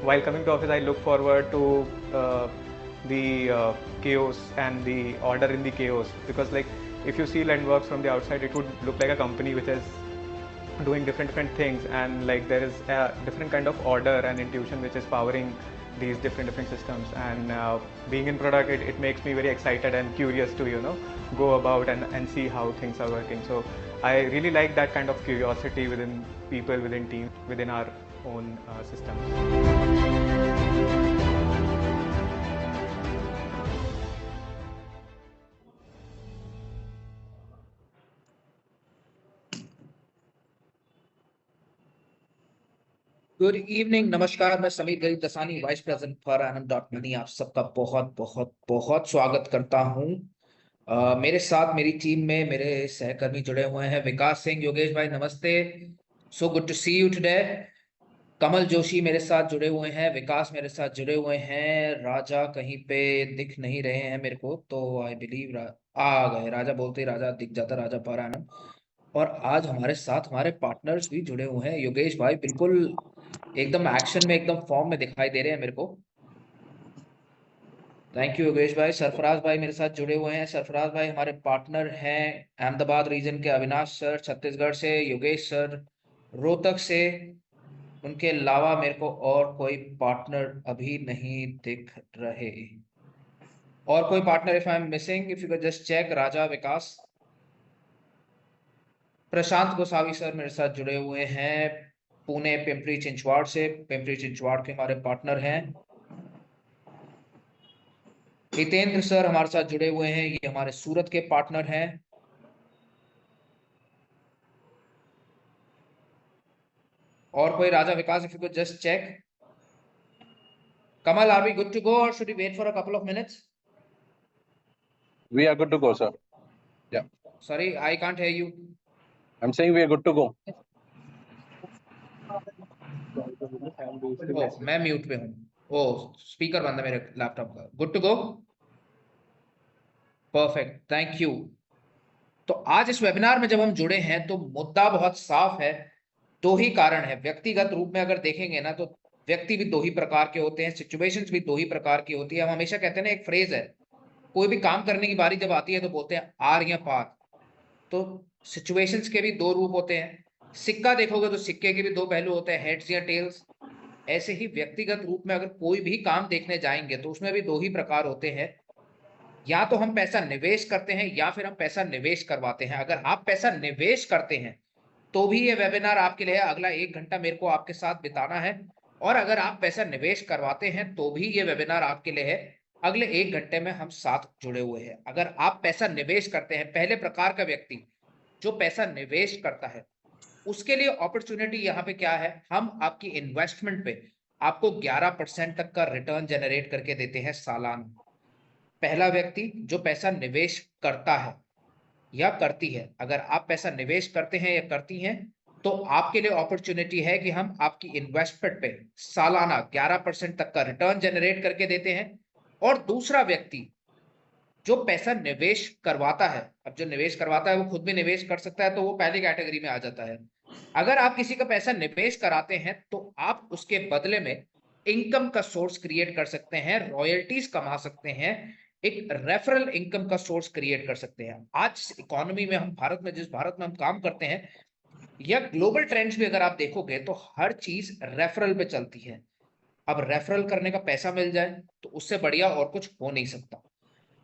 while coming to office, I look forward to the chaos and the order in the chaos, because like if you see Lendworks from the outside, it would look like a company which is doing different things, and like there is a different kind of order and intuition which is powering these different systems. And being in product, it makes me very excited and curious to go about and see how things are working. So I really like that kind of curiosity within people, within teams, within our own systems. Good evening, नमस्कार। मैं समीर गरीब Dassani, vice president for Anand.Money, आप सबका बहुत बहुत बहुत स्वागत करता हूं। मेरे साथ मेरी टीम में मेरे सहकर्मी जुड़े हुए हैं। विकास सिंह, योगेश भाई, नमस्ते। So good to see you today. Kamal Joshi मेरे साथ जुड़े हुए हैं, विकास मेरे साथ जुड़े हुए हैं। राजा कहीं पे दिख नहीं रहे हैं मेरे को, तो आई बिलीव आ गए। राजा बोलते ही राजा दिख जाता, राजा फॉर आनंद। और आज हमारे साथ हमारे पार्टनर्स भी जुड़े हुए हैं। योगेश भाई बिल्कुल एकदम एक्शन में, एकदम फॉर्म में दिखाई दे रहे हैं मेरे को। थैंक यू योगेश भाई। सरफराज भाई मेरे साथ जुड़े हुए हैं। सरफराज भाई हमारे पार्टनर हैं अहमदाबाद रीजन के। अविनाश सर छत्तीसगढ़ से, योगेश सर रोहतक से। उनके अलावा मेरे को और कोई पार्टनर अभी नहीं दिख रहे। और कोई partner if I am missing, if you can just check. Raja, Vikas, Prashant Gosavi sir मेरे साथ जुड़े हुए हैं पुणे पिंपरी चिंचवाड़ से। पिंपरी चिंचवाड़ के हमारे पार्टनर हैं। हितेंद्र सर हमारे साथ जुड़े हुए हैं, ये हमारे सूरत के पार्टनर हैं। और कोई? Raja, Vikas, if you could just check. Kamal, are we good to go or should we wait for a couple of minutes? We are good to go, sir. Yeah. Sorry, I can't hear you. I'm saying we are good to go. मैं mute पे हूँ। Speaker बंद है मेरे laptop का। Good to go, perfect, thank you. तो आज इस वेबिनार में जब हम जुड़े हैं तो मुद्दा बहुत साफ है। दो ही कारण है। व्यक्तिगत रूप में अगर देखेंगे ना, तो व्यक्ति भी दो ही प्रकार के होते हैं, सिचुएशंस भी दो ही प्रकार की होती है। हम हमेशा कहते हैं ना, एक फ्रेज है, कोई भी काम करने की बारी जब आती है तो बोलते हैं आर या पार। तो सिचुएशंस के भी दो रूप होते हैं। सिक्का देखोगे तो सिक्के के भी दो पहलू होते हैं, हेड्स या टेल्स। ऐसे ही व्यक्तिगत रूप में अगर कोई भी काम देखने जाएंगे तो उसमें भी दो ही प्रकार होते हैं। या तो हम पैसा निवेश करते हैं या फिर हम पैसा निवेश करवाते हैं। अगर आप पैसा निवेश करते हैं तो भी ये वेबिनार आपके लिए है। अगला 1 घंटा मेरे को आपके साथ बिताना है। और अगर आप पैसा निवेश करवाते हैं तो भी ये वेबिनार आपके लिए है। अगले 1 घंटे में हम साथ जुड़े हुए हैं। अगर आप पैसा निवेश करते हैं, पहले प्रकार का व्यक्ति जो पैसा निवेश करता है, उसके लिए अपॉर्चुनिटी यहाँ पे क्या है, हम आपकी इन्वेस्टमेंट पे आपको 11% तक का रिटर्न जनरेट करके देते हैं सालाना। पहला व्यक्ति जो पैसा निवेश करता है या करती है, अगर आप पैसा निवेश करते हैं या करती हैं, तो आपके लिए अपॉर्चुनिटी है कि हम आपकी इन्वेस्टमेंट पे सालाना 11% तक का रिटर्न जनरेट करके देते हैं। और दूसरा व्यक्ति जो पैसा निवेश करवाता है, अब जो निवेश करवाता है वो खुद भी निवेश कर सकता है, तो वो पहली कैटेगरी में आ जाता है। अगर आप किसी का पैसा निवेश कराते हैं तो आप उसके बदले में इनकम का सोर्स क्रिएट कर सकते हैं, रॉयल्टीज कमा सकते हैं, एक रेफरल इनकम का सोर्स क्रिएट कर सकते हैं। आज इकोनॉमी में, हम भारत में, जिस भारत में हम काम करते हैं, या ग्लोबल ट्रेंड्स भी अगर आप देखोगे तो हर चीज रेफरल पे चलती है। अब रेफरल करने का पैसा मिल जाए तो उससे बढ़िया और कुछ हो नहीं सकता।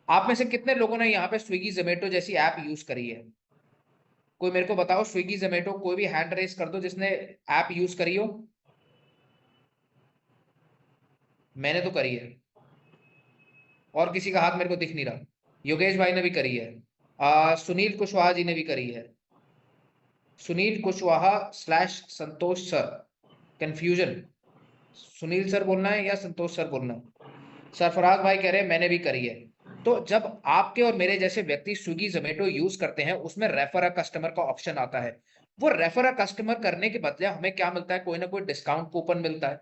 आप में से कितने लोगों ने यहाँ पे स्विगी जोमेटो जैसी ऐप यूज करी है? कोई मेरे को बताओ, स्विगी जोमेटो, कोई भी हैंड रेस कर दो जिसने ऐप यूज करी हो। मैंने तो करी है, और किसी का हाथ मेरे को दिख नहीं रहा। योगेश भाई ने भी करी है, सुनील कुशवाहा जी ने भी करी है। सुनील कुशवाहा / संतोष सर, कंफ्यूजन, सुनील सर बोलना है या संतोष सर बोलना है? सरफराज भाई कह रहे हैं मैंने भी करी है। तो जब आपके और मेरे जैसे व्यक्ति स्विगी जोमेटो यूज करते हैं, उसमें रेफर अ कस्टमर का ऑप्शन आता है। वो रेफर अ कस्टमर करने के बदले हमें क्या मिलता है? कोई ना कोई डिस्काउंट कूपन मिलता है।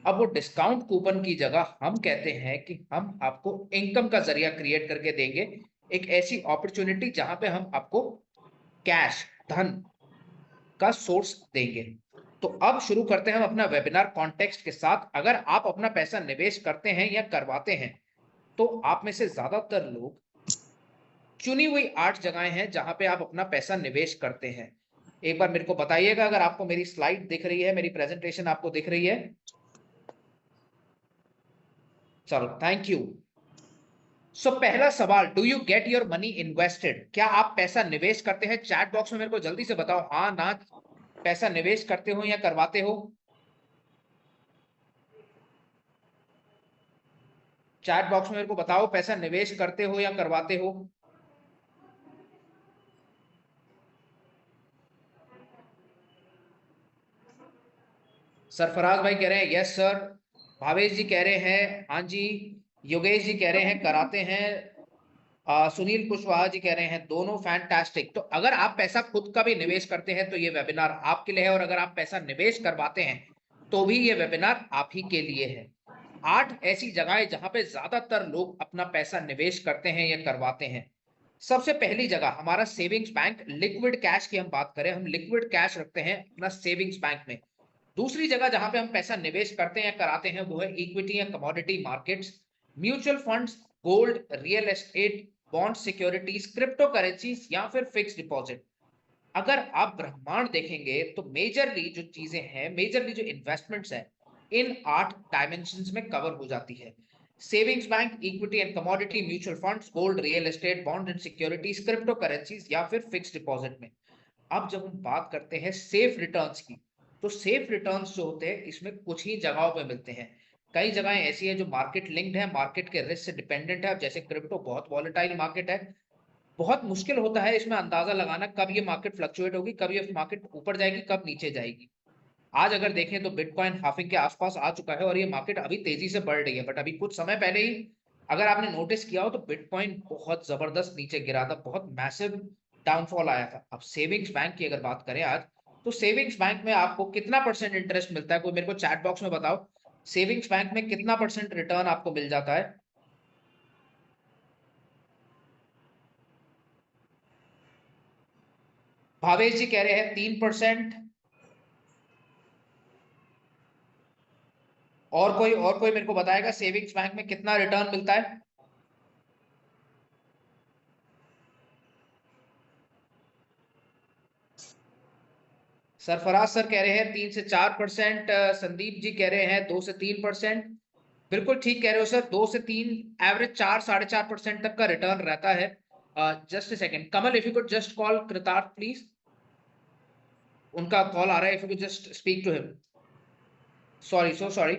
अब वो डिस्काउंट कूपन की जगह हम कहते हैं कि हम आपको इनकम का जरिया क्रिएट करके देंगे, एक ऐसी अपॉर्चुनिटी जहां पे हम आपको कैश, धन का सोर्स देंगे। तो अब शुरू करते हैं हम अपना वेबिनार कॉन्टेक्स्ट के साथ। अगर आप अपना पैसा निवेश करते हैं या करवाते हैं तो आप में से ज्यादातर लोग चुनी हुई 8 जगहें हैं जहां पे आप अपना पैसा निवेश करते हैं। एक बार मेरे को बताइएगा अगर आपको मेरी स्लाइड दिख रही है, मेरी प्रेजेंटेशन आपको दिख रही है। चलो, थैंक यू। सो पहला सवाल, do you get your money invested? क्या आप पैसा निवेश करते हैं? चैट बॉक्स में मेरे को जल्दी से बताओ, हाँ ना, पैसा निवेश करते हो या करवाते हो। चैट बॉक्स में मेरे को बताओ, पैसा निवेश करते हो या करवाते हो। सरफराज भाई कह रहे हैं यस सर। भावेश जी कह रहे हैं हाँ जी। योगेश जी कह रहे हैं कराते हैं। सुनील कुशवाहा जी कह रहे हैं दोनों फैंटास्टिक। तो अगर आप पैसा खुद का भी निवेश करते हैं तो ये वेबिनार आपके लिए है, और अगर आप पैसा निवेश करवाते हैं तो भी ये वेबिनार आप ही के लिए है। 8 ऐसी जगहें जहां पे ज्यादातर लोग अपना पैसा निवेश करते हैं या करवाते हैं। सबसे पहली जगह हमारा सेविंग्स बैंक, लिक्विड कैश की हम बात करें, हम लिक्विड कैश रखते हैं अपना सेविंग्स बैंक में। दूसरी जगह जहां पे हम पैसा निवेश करते हैं या कराते हैं वो है इक्विटी या commodity markets, mutual funds, gold, real estate, bond, securities, crypto currencies या फिर फिक्स डिपॉजिट। अगर आप ब्रह्मांड देखेंगे तो मेजरली जो चीजें हैं, मेजरली जो इन्वेस्टमेंट्स हैं, इन 8 डायमेंशंस में कवर हो जाती है। Savings bank, equity and commodity, mutual funds, gold, real estate, bond and securities, crypto currencies या फिर फिक्स डिपॉजिट में। अब जब हम बात करते हैं सेफ रिटर्न्स की, तो सेफ रिटर्न्स जो होते हैं इसमें कुछ ही जगहों पे मिलते हैं। कई जगहें ऐसी है जो मार्केट लिंक्ड है, मार्केट के रिस्क से डिपेंडेंट है। जैसे क्रिप्टो बहुत वॉलेटाइल मार्केट है, बहुत मुश्किल होता है इसमें अंदाजा लगाना कब ये मार्केट फ्लक्चुएट होगी, कब ये मार्केट ऊपर जाएगी, कब नीचे जाएगी। आज अगर देखें तो बिटकॉइन हाफिंग के आसपास आ चुका है और ये मार्केट अभी तेजी से बढ़ रही है, बट अभी कुछ समय पहले ही अगर आपने नोटिस किया हो तो बिटकॉइन बहुत जबरदस्त नीचे गिरा था, बहुत मैसिव डाउनफॉल आया था। अब सेविंग्स बैंक की अगर बात करें आज, तो सेविंग्स बैंक में आपको कितना परसेंट इंटरेस्ट मिलता है? कोई मेरे को चैट बॉक्स में बताओ, सेविंग्स बैंक में कितना परसेंट रिटर्न आपको मिल जाता है? भावेश जी कह रहे हैं 3%। और कोई मेरे को बताएगा सेविंग्स बैंक में कितना रिटर्न मिलता है? सरफराज सर कह रहे हैं 3 से 4%। संदीप जी कह रहे हैं 2 से 3%। बिल्कुल ठीक कह रहे हो सर, 2 से 3, एवरेज 4, 4.5% तक का रिटर्न रहता है। Just second, Kamal if you could just call Kritarth please, उनका कॉल आ रहा है, if you could just speak to him. Sorry, so sorry.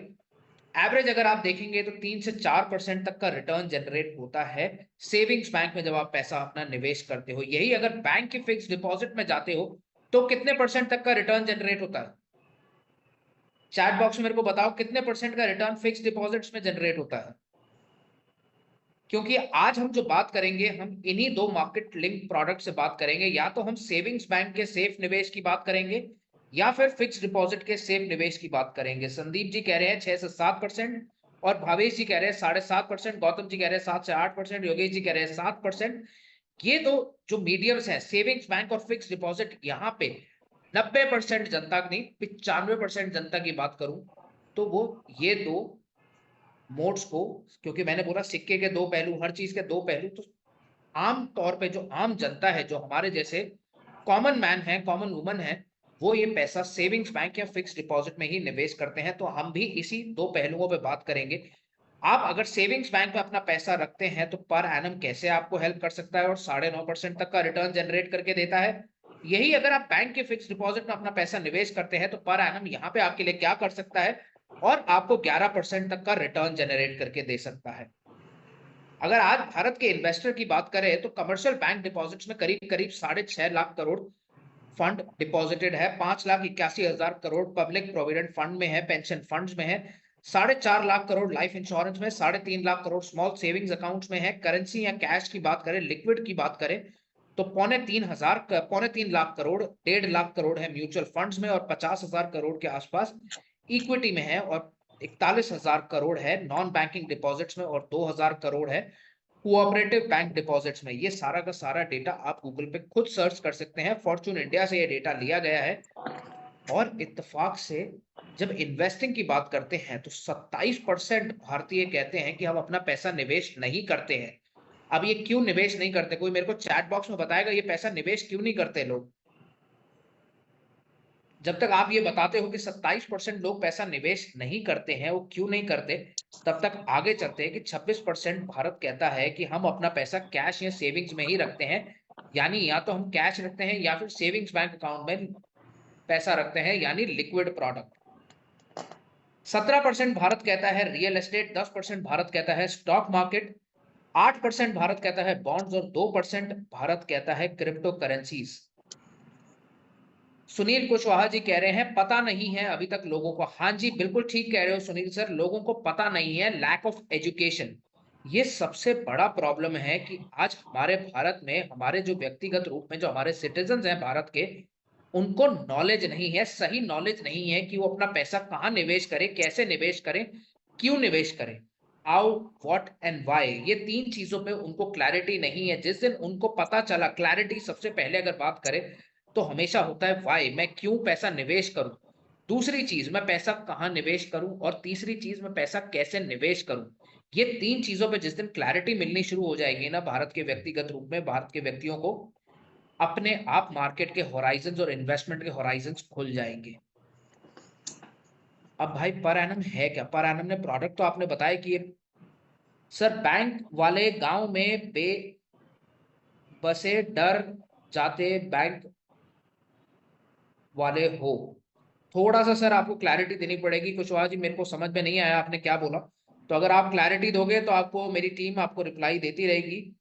Average अगर आप देखेंगे तो 3 से 4% तक का रिटर्न जनरेट होता है सेविंग्स बैंक में जब आप पैसा अपना निवेश करते हो। यही अगर बैंक के फिक्स डिपॉजिट में जाते हो तो कितने परसेंट तक का रिटर्न जनरेट होता है? चैट बॉक्स में मेरे को बताओ कितने परसेंट का रिटर्न फिक्स डिपॉजिट्स में जनरेट होता है। क्योंकि आज हम जो बात करेंगे हम इन्हीं 2 मार्केट लिंक प्रोडक्ट से बात करेंगे, या तो हम सेविंग्स बैंक के सेफ निवेश की बात करेंगे या फिर फिक्स डिपॉजिट के सेफ निवेश की बात करेंगे। संदीप जी कह रहे हैं 6 से 7% और भावेश जी कह रहे हैं 7.5%, गौतम जी कह रहे हैं 7 से 8%, योगेश जी कह रहे हैं 7%। ये दो जो मीडियम्स हैं, सेविंग्स बैंक और फिक्स डिपॉजिट, यहाँ पे 90% जनता नहीं, 95% जनता की बात करूं तो वो ये 2 मोड्स को, क्योंकि मैंने बोला सिक्के के 2 पहलू, हर चीज के 2 पहलू, तो आम तौर पे जो आम जनता है, जो हमारे जैसे कॉमन मैन है, कॉमन वुमन है, वो ये पैसा सेविंग्स बैंक या फिक्स डिपॉजिट में ही निवेश करते हैं। तो हम भी इसी 2 पहलुओं पे बात करेंगे। आप अगर सेविंग्स बैंक में अपना पैसा रखते हैं तो पर एनम कैसे आपको हेल्प कर सकता है और 9.5% तक का रिटर्न जनरेट करके देता है। यही अगर आप बैंक के फिक्स डिपॉजिट में अपना पैसा निवेश करते हैं तो पर एनम यहाँ पे आपके लिए क्या कर सकता है, और आपको 11% तक का रिटर्न जनरेट करके दे सकता है। अगर आज भारत के इन्वेस्टर की बात करें तो कमर्शियल बैंक डिपॉजिट्स में करीब करीब 6.5 लाख करोड़ फंड डिपॉजिटेड है, 5,81,000 करोड़ पब्लिक प्रोविडेंट फंड में है, पेंशन फंड्स में है, 4.5 लाख करोड़ लाइफ इंश्योरेंस में, 3.5 lakh crore small savings accounts में है। करेंसी या कैश की बात करें, लिक्विड की बात करें तो 3.5 लाख करोड़, 1.5 लाख करोड़ है म्यूचुअल फंड्स में, और 50,000 करोड़ के आसपास इक्विटी में है, और 41,000 करोड़ है नॉन बैंकिंग डिपॉजिट्स में, और 2,000 करोड़ है कोऑपरेटिव बैंक डिपॉजिट्स में। ये सारा का सारा डेटा आप गूगल पे खुद सर्च कर सकते हैं, फॉर्च्यून इंडिया से ये डेटा लिया गया है। और इत्तेफाक से जब इन्वेस्टिंग की बात करते हैं तो 27% भारतीय कहते हैं कि हम अपना पैसा निवेश नहीं करते हैं। अब ये क्यों निवेश नहीं करते, कोई मेरे को चैट बॉक्स में बताएगा ये पैसा निवेश क्यों नहीं करते लोग? जब तक आप ये बताते हो कि 27% लोग पैसा निवेश नहीं करते हैं, वो क्यों नहीं करते, तब तक आगे चलते हैं कि 26% भारत कहता है कि हम अपना पैसा कैश या सेविंग्स में ही रखते हैं। यानी या तो हम कैश रखते हैं या फिर सेविंग्स बैंक अकाउंट में पैसा रखते हैं, यानी लिक्विड प्रोडक्ट। 17% भारत कहता है रियल एस्टेट, 10% भारत कहता है स्टॉक मार्केट, 8% भारत कहता है बॉन्ड्स और 2% भारत कहता है क्रिप्टो करेंसीज। सुनील कुशवाहा जी कह रहे हैं पता नहीं है अभी तक लोगों को। हाँ जी, बिल्कुल ठीक कह रहे हो सुनील सर, लोगों को पता नहीं है, लैक ऑफ एजुकेशन। ये सबसे बड़ा प्रॉब्लम है कि आज हमारे भारत में हमारे जो व्यक्तिगत रूप में जो हमारे सिटीजन हैं भारत के, उनको नॉलेज नहीं है, सही नॉलेज नहीं है कि वो अपना पैसा कहाँ निवेश करें, कैसे निवेश करें, क्यों निवेश करें, हाउ, व्हाट एंड व्हाई। ये 3 चीजों पे उनको क्लैरिटी नहीं है। जिस दिन उनको पता चला, क्लैरिटी सबसे पहले अगर बात करें तो हमेशा होता है व्हाई, मैं क्यों पैसा निवेश करूं, दूसरी चीज मैं पैसा कहां निवेश करूं, और तीसरी चीज मैं पैसा कैसे निवेश करूं। ये 3 चीजों पे जिस दिन क्लैरिटी मिलनी शुरू हो जाएगी ना भारत के व्यक्तिगत रूप में, भारत के व्यक्तियों को अपने आप मार्केट के होराइजन्स और इन्वेस्टमेंट के होराइजन्स खुल जाएंगे। अब भाई पर एनम है क्या? पर एनम ने प्रोडक्ट तो आपने बताया कि ये सर बैंक वाले गांव में बे बसे डर जाते बैंक वाले हो। थोड़ा सा सर आपको क्लैरिटी देनी पड़ेगी कुशवाहा जी, मेरे को समझ में नहीं आया आपने क्या बोला। तो अगर आप क्लैरिटी दोगे तो आपको मेरी टीम आपको रिप्लाई देती रहेगी,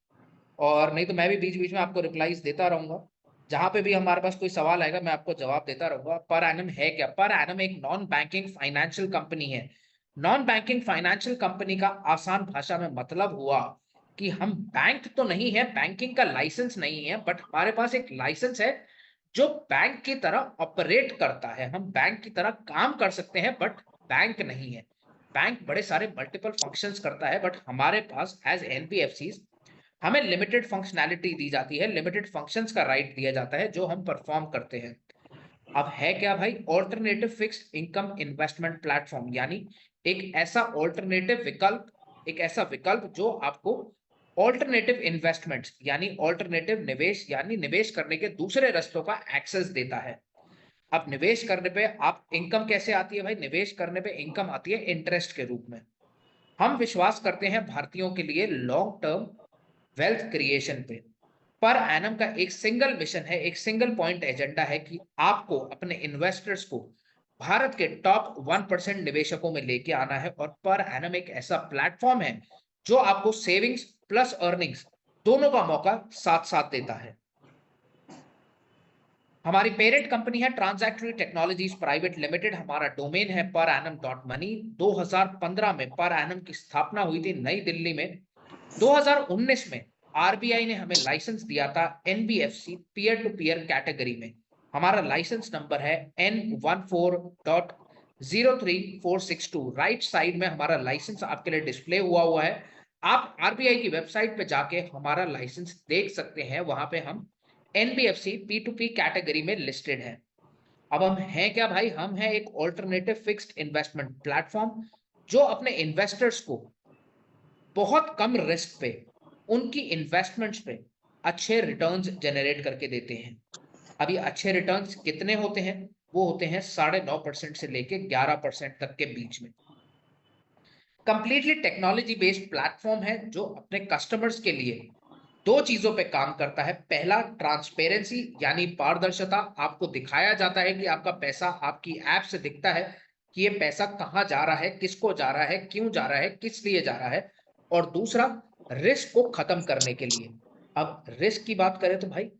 और नहीं तो मैं भी बीच बीच में आपको रिप्लाईज देता रहूंगा। जहां पे भी हमारे पास कोई सवाल आएगा मैं आपको जवाब देता रहूंगा। पर एनम है क्या? पर एनम एक नॉन बैंकिंग फाइनेंशियल कंपनी है। नॉन बैंकिंग फाइनेंशियल कंपनी का आसान भाषा में मतलब हुआ कि हम बैंक तो नहीं है, बैंकिंग का लाइसेंस नहीं है, बट हमारे पास एक लाइसेंस है जो बैंक की तरह ऑपरेट करता है। हम बैंक की तरह काम कर सकते हैं बट बैंक नहीं है। बैंक बड़े सारे मल्टीपल फंक्शंस करता है, बट हमारे पास एज एनबीएफसी हमें लिमिटेड फंक्शनैलिटी दी जाती है, लिमिटेड फंक्शंस का राइट दिया जाता है जो हम परफॉर्म करते हैं। अब है क्या भाई? Alternative fixed income investment platform, यानी एक ऐसा ऑल्टरनेटिव विकल्प, एक ऐसा विकल्प जो आपको ऑल्टरनेटिव इन्वेस्टमेंट्स यानी ऑल्टरनेटिव निवेश यानी निवेश करने के दूसरे रास्तों का एक्सेस देता है। अब निवेश करने पे आप इनकम कैसे आती है भाई? निवेश करने पे इनकम आती है इंटरेस्ट के रूप में। हम विश्वास करते हैं भारतीयों के लिए लॉन्ग टर्म वेल्थ क्रिएशन पे। पर एनम का एक सिंगल मिशन है, एक सिंगल पॉइंट एजेंडा है कि आपको अपने इन्वेस्टर्स को भारत के टॉप 1% निवेशकों में लेके आना है। और पर एनम एक ऐसा प्लेटफॉर्म है जो आपको सेविंग्स प्लस अर्निंग्स दोनों का मौका साथ साथ देता है। हमारी पेरेंट कंपनी है ट्रांजैक्टरी टेक्नोलॉजीज प्राइवेट लिमिटेड, हमारा डोमेन है peranam.money। 2015 में पर एनम की स्थापना हुई थी नई दिल्ली में। 2019 में आरबीआई ने हमें लाइसेंस दिया था NBFC peer to peer category में। हमारा लाइसेंस नंबर है N14.03462। राइट साइड में हमारा लाइसेंस आपके लिए डिस्प्ले हुआ है। आप आरबीआई की वेबसाइट पे जाके हमारा लाइसेंस देख सकते हैं, वहां पे हम एनबीएफसी P2P कैटेगरी में लिस्टेड है। अब हम हैं क्या भाई? हम हैं एक ऑल्टरनेटिव फिक्स्ड इन्वेस्टमेंट प्लेटफॉर्म जो अपने इन्वेस्टर्स को बहुत कम रिस्क पे उनकी इन्वेस्टमेंट्स पे अच्छे रिटर्न्स जनरेट करके देते हैं। अभी अच्छे रिटर्न्स कितने होते हैं? वो होते हैं 9.5% से लेके 11% तक के बीच में। कंप्लीटली टेक्नोलॉजी बेस्ड प्लेटफॉर्म है जो अपने कस्टमर्स के लिए 2 चीजों पे काम करता है। पहला ट्रांसपेरेंसी यानी पारदर्शिता, आपको दिखाया जाता है कि आपका पैसा आपकी ऐप से दिखता है कि ये पैसा कहाँ जा रहा है, किसको जा रहा है, क्यों जा रहा है, किस लिए जा रहा है। और दूसरा रिस्क को खत्म करने के लिए। अब रिस्क की बात करें तो भाई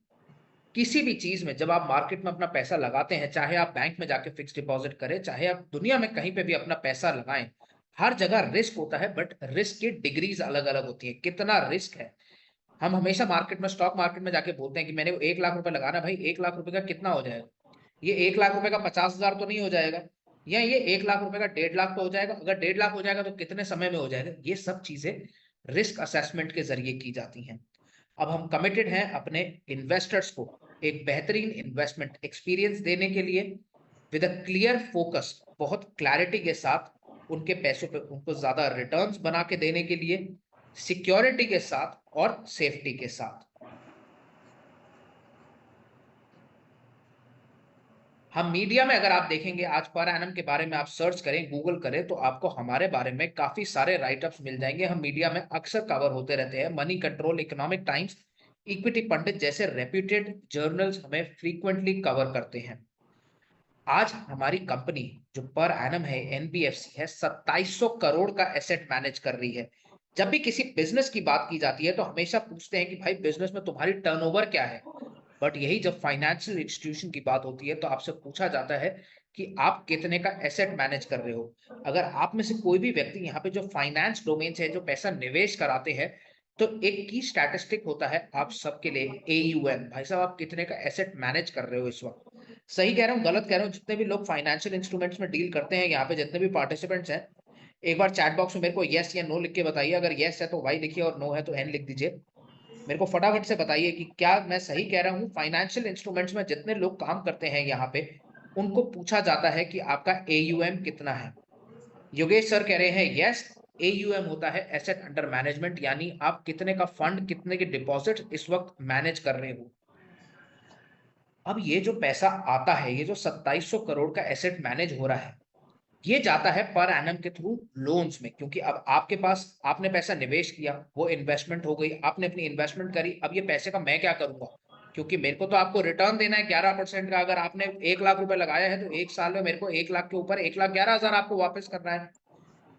किसी भी चीज में जब आप मार्केट में अपना पैसा लगाते हैं, चाहे आप बैंक में जाके फिक्स डिपॉजिट करें, चाहे आप दुनिया में कहीं पे भी अपना पैसा लगाएं, हर जगह रिस्क होता है, बट रिस्क की डिग्रीज अलग अलग होती है। कितना रिस्क है? हम हमेशा मार्केट में, स्टॉक मार्केट में जाके बोलते हैं कि मैंने 1 लाख रुपए लगाना। भाई 1 लाख रुपए का कितना हो जाएगा? ये 1 लाख रुपए का 50,000 तो नहीं हो जाएगा, या ये 1 लाख रुपए का 1.5 लाख तो हो जाएगा। अगर 1.5 लाख हो जाएगा तो कितने समय में हो जाएगा? ये सब चीजें रिस्क असेसमेंट के जरिए की जाती हैं। अब हम कमिटेड हैं अपने इन्वेस्टर्स को एक बेहतरीन इन्वेस्टमेंट एक्सपीरियंस देने के लिए। विद अ क्लियर फोकस, बहुत क्लैरिटी के साथ उनके पैसों पे उनको ज्यादा रिटर्न्स बना के देने के लिए, सिक्योरिटी के साथ और सेफ्टी के साथ। हम मीडिया में अगर आप देखेंगे आज पर एनम के बारे में आप सर्च करें, गूगल करें, तो आपको हमारे बारे में काफी सारे राइटअप्स मिल जाएंगे। हम मीडिया में अक्सर कवर होते रहते हैं। Moneycontrol, Economic Times, Equitypandit जैसे रेप्यूटेड जर्नल्स हमें फ्रीक्वेंटली कवर करते हैं। आज हमारी कंपनी जो पर एनम है, एनबीएफसी है, 2700 करोड़ का एसेट मैनेज कर रही है। जब भी किसी बिजनेस की बात की जाती है तो हमेशा पूछते हैं कि भाई बिजनेस में तुम्हारी टर्नओवर क्या है, बट यही जब फाइनेंशियल इंस्टीट्यूशन की बात होती है तो आपसे पूछा जाता है कि आप कितने का एसेट मैनेज कर रहे हो। अगर आप में से कोई भी व्यक्ति यहाँ पे जो फाइनेंस डोमेन से जो पैसा निवेश कराते हैं, तो एक की स्टैटिस्टिक होता है आप सबके लिए एयूएम। भाई साहब आप कितने का एसेट मैनेज कर रहे हो इस वक्त। सही कह रहा हूँ, गलत कह रहा हूँ? जितने भी लोग फाइनेंशियल इंस्ट्रूमेंट्स में डील करते हैं, यहाँ पे जितने भी पार्टिसिपेंट्स हैं, एक बार चैट बॉक्स में मेरे को यस या नो लिख के बताइए। अगर यस है तो वाई लिखिए और नो है तो एन लिख दीजिए। मेरे को फटाफट से बताइए कि क्या मैं सही कह रहा हूँ। फाइनेंशियल इंस्ट्रूमेंट्स में जितने लोग काम करते हैं यहाँ पे, उनको पूछा जाता है कि आपका एयूएम कितना है। योगेश सर कह रहे हैं यस, एयूएम होता है एसेट अंडर मैनेजमेंट, यानी आप कितने का फंड, कितने के डिपॉजिट इस वक्त मैनेज कर रहे हो। अब ये जो पैसा आता है, ये जो 2700 करोड़ का एसेट मैनेज हो रहा है, ये जाता है पर एनम के थ्रू लोन्स में। क्योंकि अब आपके पास, आपने पैसा निवेश किया, वो इन्वेस्टमेंट हो गई, आपने अपनी इन्वेस्टमेंट करी, अब ये पैसे का मैं क्या करूंगा, क्योंकि मेरे को तो आपको रिटर्न देना है 11% का। अगर आपने 1 लाख रुपए लगाया है तो 1 साल में मेरे को 1 लाख के ऊपर 1,11,000 आपको वापस करना है।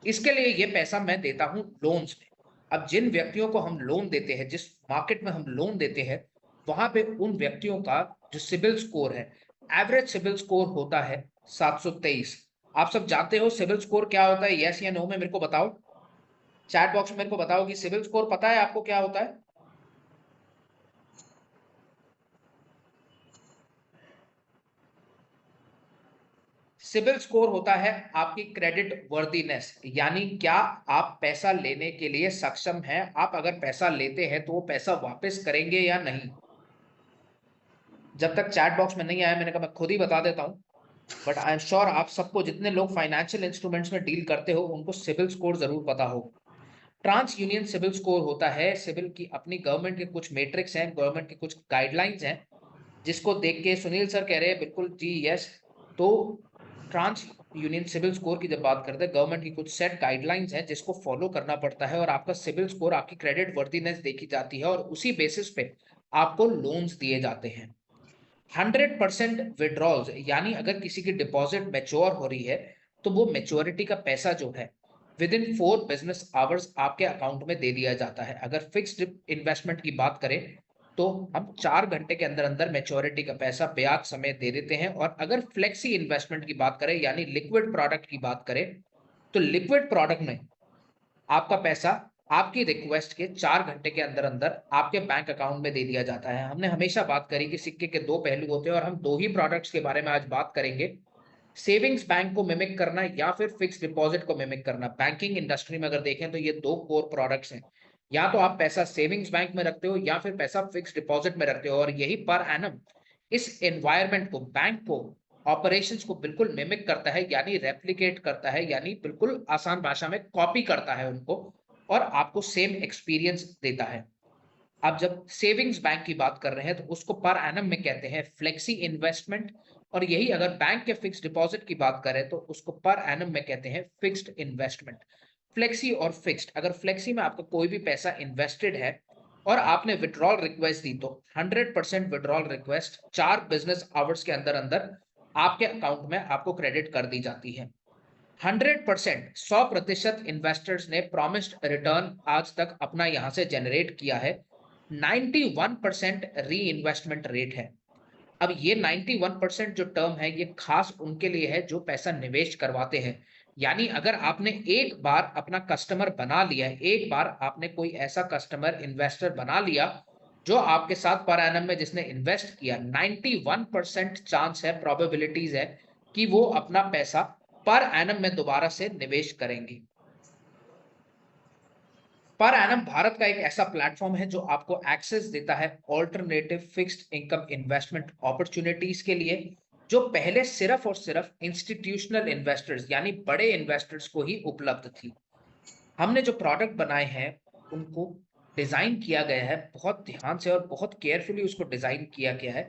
इसके लिए ये पैसा मैं देता हूं लोन्स में। अब जिन व्यक्तियों को हम लोन देते हैं, जिस मार्केट में हम लोन देते हैं, वहां पे उन व्यक्तियों का जो सिबिल स्कोर है, एवरेज सिबिल स्कोर होता है 723। आप सब जानते हो सिबिल स्कोर क्या होता है? यस या नो में मेरे को बताओ, चैट बॉक्स में मेरे को बताओ कि सिबिल स्कोर पता है आपको क्या होता है? सिबिल स्कोर होता है आपकी क्रेडिट वर्दीनेस, यानी क्या आप पैसा लेने के लिए सक्षम हैं। आप अगर पैसा लेते हैं तो वो पैसा वापस करेंगे या नहीं। जब तक चैट बॉक्स में नहीं आया, मैंने कहा मैं खुद ही बता देता हूं, बट आई एम श्योर आप सबको, जितने लोग फाइनेंशियल इंस्ट्रूमेंट्स में डील करते हो, उनको सिबिल स्कोर जरूर पता हो। ट्रांस यूनियन सिबिल स्कोर होता है, सिबिल की अपनी गवर्नमेंट के कुछ मैट्रिक्स हैं, गवर्नमेंट के कुछ गाइडलाइंस हैं, जिसको देख के सुनील सर कह रहे हैं बिल्कुल जी यस। तो ट्रांस यूनियन सिबिल स्कोर की जब बात करते हैं, गवर्नमेंट की कुछ सेट गाइडलाइंस हैं जिसको फॉलो करना पड़ता है, और आपका सिबिल स्कोर, आपकी क्रेडिट वर्दीनेस देखी जाती है, और उसी बेसिस पे आपको लोन्स दिए जाते हैं। 100% विड्रॉल्स, यानी अगर किसी की डिपॉजिट मैच्योर हो रही है तो वो मैच्योरिटी का पैसा जो है विद इन 4 बिजनेस आवर्स आपके अकाउंट में दे दिया जाता है। अगर फिक्स्ड इन्वेस्टमेंट की बात करें तो हम 4 घंटे के अंदर अंदर मैच्योरिटी का पैसा ब्याज समेत दे देते हैं। और अगर फ्लेक्सी इन्वेस्टमेंट की बात करें, यानी लिक्विड प्रोडक्ट की बात करें, तो लिक्विड प्रोडक्ट में आपका पैसा आपकी रिक्वेस्ट के 4 घंटे के अंदर अंदर आपके बैंक अकाउंट में दे दिया जाता है। हमने हमेशा बात करी कि सिक्के के 2 पहलू होते हैं, और हम 2 ही प्रोडक्ट्स के बारे में आज बात करेंगे। सेविंग्स बैंक को मिमिक करना या फिर फिक्स डिपॉजिट को मिमिक करना। बैंकिंग इंडस्ट्री में अगर देखें तो ये 2 कोर प्रोडक्ट्स हैं। या तो आप पैसा सेविंग्स बैंक में रखते हो या फिर पैसा फिक्स डिपॉजिट में रखते हो, और यही पर एनम इस एनवायरनमेंट को, बैंक को, ऑपरेशंस को बिल्कुल मिमिक करता है, यानी रेप्लिकेट करता है, यानी बिल्कुल आसान भाषा में कॉपी करता है उनको, और आपको सेम एक्सपीरियंस देता है। अब जब सेविंग्स बैंक की बात कर रहे हैं तो उसको पर एनम में कहते हैं फ्लेक्सी इन्वेस्टमेंट, और यही अगर बैंक के फिक्स डिपॉजिट की बात करें तो उसको पर एनम में कहते हैं फिक्स्ड इन्वेस्टमेंट। फ्लेक्सी और फिक्स्ड, अगर फ्लेक्सी में आपका कोई भी पैसा इन्वेस्टेड है और आपने विड्रॉल रिक्वेस्ट दी, तो 100% विड्रॉल रिक्वेस्ट 4 बिजनेस आवर्स के अंदर अंदर आपके अकाउंट में आपको क्रेडिट कर दी जाती है। 100%, 100% इन्वेस्टर्स ने प्रॉमिस्ड रिटर्न आज तक अपना यहां से जनरेट किया है। 91% री इन्वेस्टमेंट रेट है। अब ये 91% जो टर्म है, ये खास उनके लिए है जो पैसा निवेश करवाते हैं। यानी अगर आपने एक बार अपना कस्टमर बना लिया है, एक बार आपने कोई ऐसा कस्टमर, इन्वेस्टर बना लिया जो आपके साथ पर एनम में जिसने इन्वेस्ट किया, 91% चांस है, प्रोबेबिलिटीज है कि वो अपना पैसा पर एनम में दोबारा से निवेश करेंगे। पर एनम भारत का एक ऐसा प्लेटफॉर्म है जो आपको एक्सेस देता है alternative fixed income investment opportunities के लिए, जो पहले सिर्फ और सिर्फ इंस्टीट्यूशनल इन्वेस्टर्स यानी बड़े इन्वेस्टर्स को ही उपलब्ध थी। हमने जो प्रोडक्ट बनाए हैं उनको डिजाइन किया गया है बहुत ध्यान से और बहुत केयरफुली उसको डिजाइन किया गया है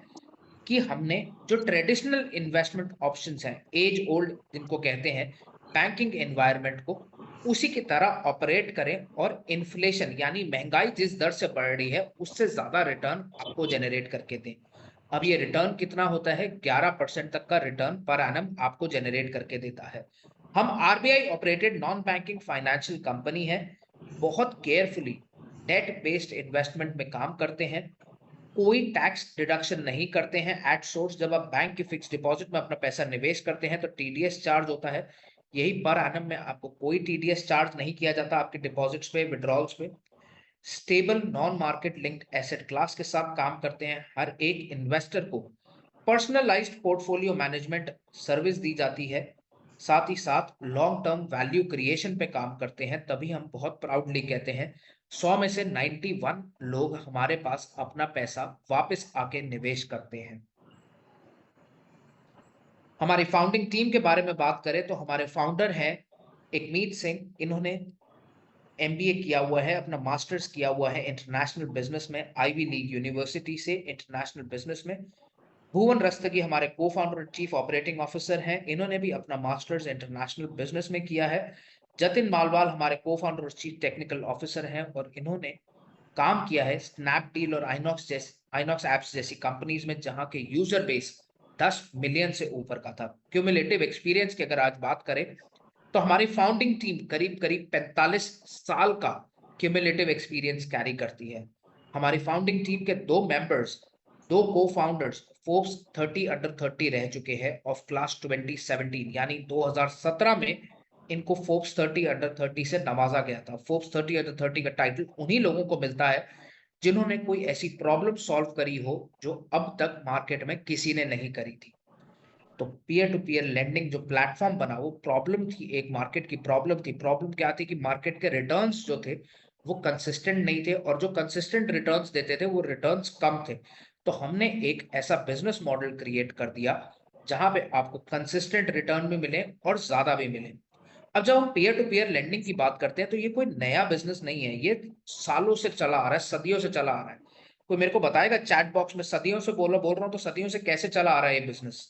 कि हमने जो ट्रेडिशनल इन्वेस्टमेंट ऑप्शंस हैं, एज ओल्ड जिनको कहते हैं, बैंकिंग एनवायरनमेंट को उसी की तरह ऑपरेट करें और इन्फ्लेशन यानी महंगाई जिस दर से बढ़ रही है उससे ज्यादा रिटर्न आपको जनरेट करके दें। अब ये रिटर्न कितना होता है? 11% तक का रिटर्न पर एनम आपको जनरेट करके देता है। हम RBI operated non banking financial company है, बहुत केयरफुली डेट बेस्ड इन्वेस्टमेंट में काम करते हैं, कोई टैक्स डिडक्शन नहीं करते हैं एट सोर्स। जब आप बैंक की फिक्स डिपॉजिट में अपना पैसा निवेश करते हैं तो टीडीएस चार्ज होता है, यही पर एनम में आपको कोई टीडीएस चार्ज नहीं किया जाता आपके डिपॉजिट्स पे, विड्रॉल्स पे। Stable non market linked asset class के साथ काम करते हैं। हर एक इन्वेस्टर को पर्सनलाइज्ड पोर्टफोलियो मैनेजमेंट सर्विस दी जाती है, साथ ही साथ लॉन्ग टर्म वैल्यू क्रिएशन पे काम करते हैं। तभी हम बहुत प्राउडली कहते हैं 100 में से 91 लोग हमारे पास अपना पैसा वापस आके निवेश करते हैं। हमारी फाउंडिंग टीम के बारे में बात करें तो हमारे फाउंडर हैं एकमीत सिंह। इन्होंने एमबीए किया हुआ है, अपना मास्टर्स किया हुआ है इंटरनेशनल बिजनेस में आईवी लीग यूनिवर्सिटी से इंटरनेशनल बिजनेस में। भुवन रस्तगी हमारे को फाउंडर और चीफ ऑपरेटिंग ऑफिसर हैं, इन्होंने भी अपना मास्टर्स इंटरनेशनल बिजनेस में किया है। जतिन मालवाल हमारे को फाउंडर और चीफ टेक्निकल ऑफिसर हैं और इन्होंने काम किया है स्नैपडील और आइनॉक्स एप्स जैसी कंपनीज में जहां के यूजर बेस 10 मिलियन से ऊपर का था। क्यूमुलेटिव एक्सपीरियंस की अगर आज बात करें तो हमारी फाउंडिंग टीम करीब करीब 45 साल का क्यूमुलेटिव एक्सपीरियंस कैरी करती है। हमारी फाउंडिंग टीम के 2 मेंबर्स, 2 को फाउंडर्स फोर्ब्स 30 अंडर 30 रह चुके हैं ऑफ क्लास 2017 यानी 2017 में इनको फोर्ब्स 30 अंडर 30 से नवाजा गया था। फोर्ब्स 30 अंडर 30 का टाइटल उन्हीं लोगों को मिलता है जिन्होंने कोई ऐसी प्रॉब्लम सॉल्व करी हो जो अब तक मार्केट में किसी ने नहीं करी थी। तो पीयर टू पीयर लेंडिंग जो प्लेटफॉर्म बना वो प्रॉब्लम थी, एक मार्केट की प्रॉब्लम थी। प्रॉब्लम क्या थी कि मार्केट के रिटर्न्स जो थे वो कंसिस्टेंट नहीं थे और जो कंसिस्टेंट रिटर्न्स देते थे वो रिटर्न्स कम थे। तो हमने एक ऐसा बिजनेस मॉडल क्रिएट कर दिया जहां पे आपको कंसिस्टेंट रिटर्न भी मिले और ज्यादा भी मिले। अब जब हम पीयर टू पीयर लेंडिंग की बात करते हैं तो ये कोई नया बिजनेस नहीं है, ये सालों से चला आ रहा है, सदियों से चला आ रहा है। कोई मेरे को बताएगा चैट बॉक्स में? सदियों से बोल रहा हूँ तो सदियों से कैसे चला आ रहा है ये बिजनेस?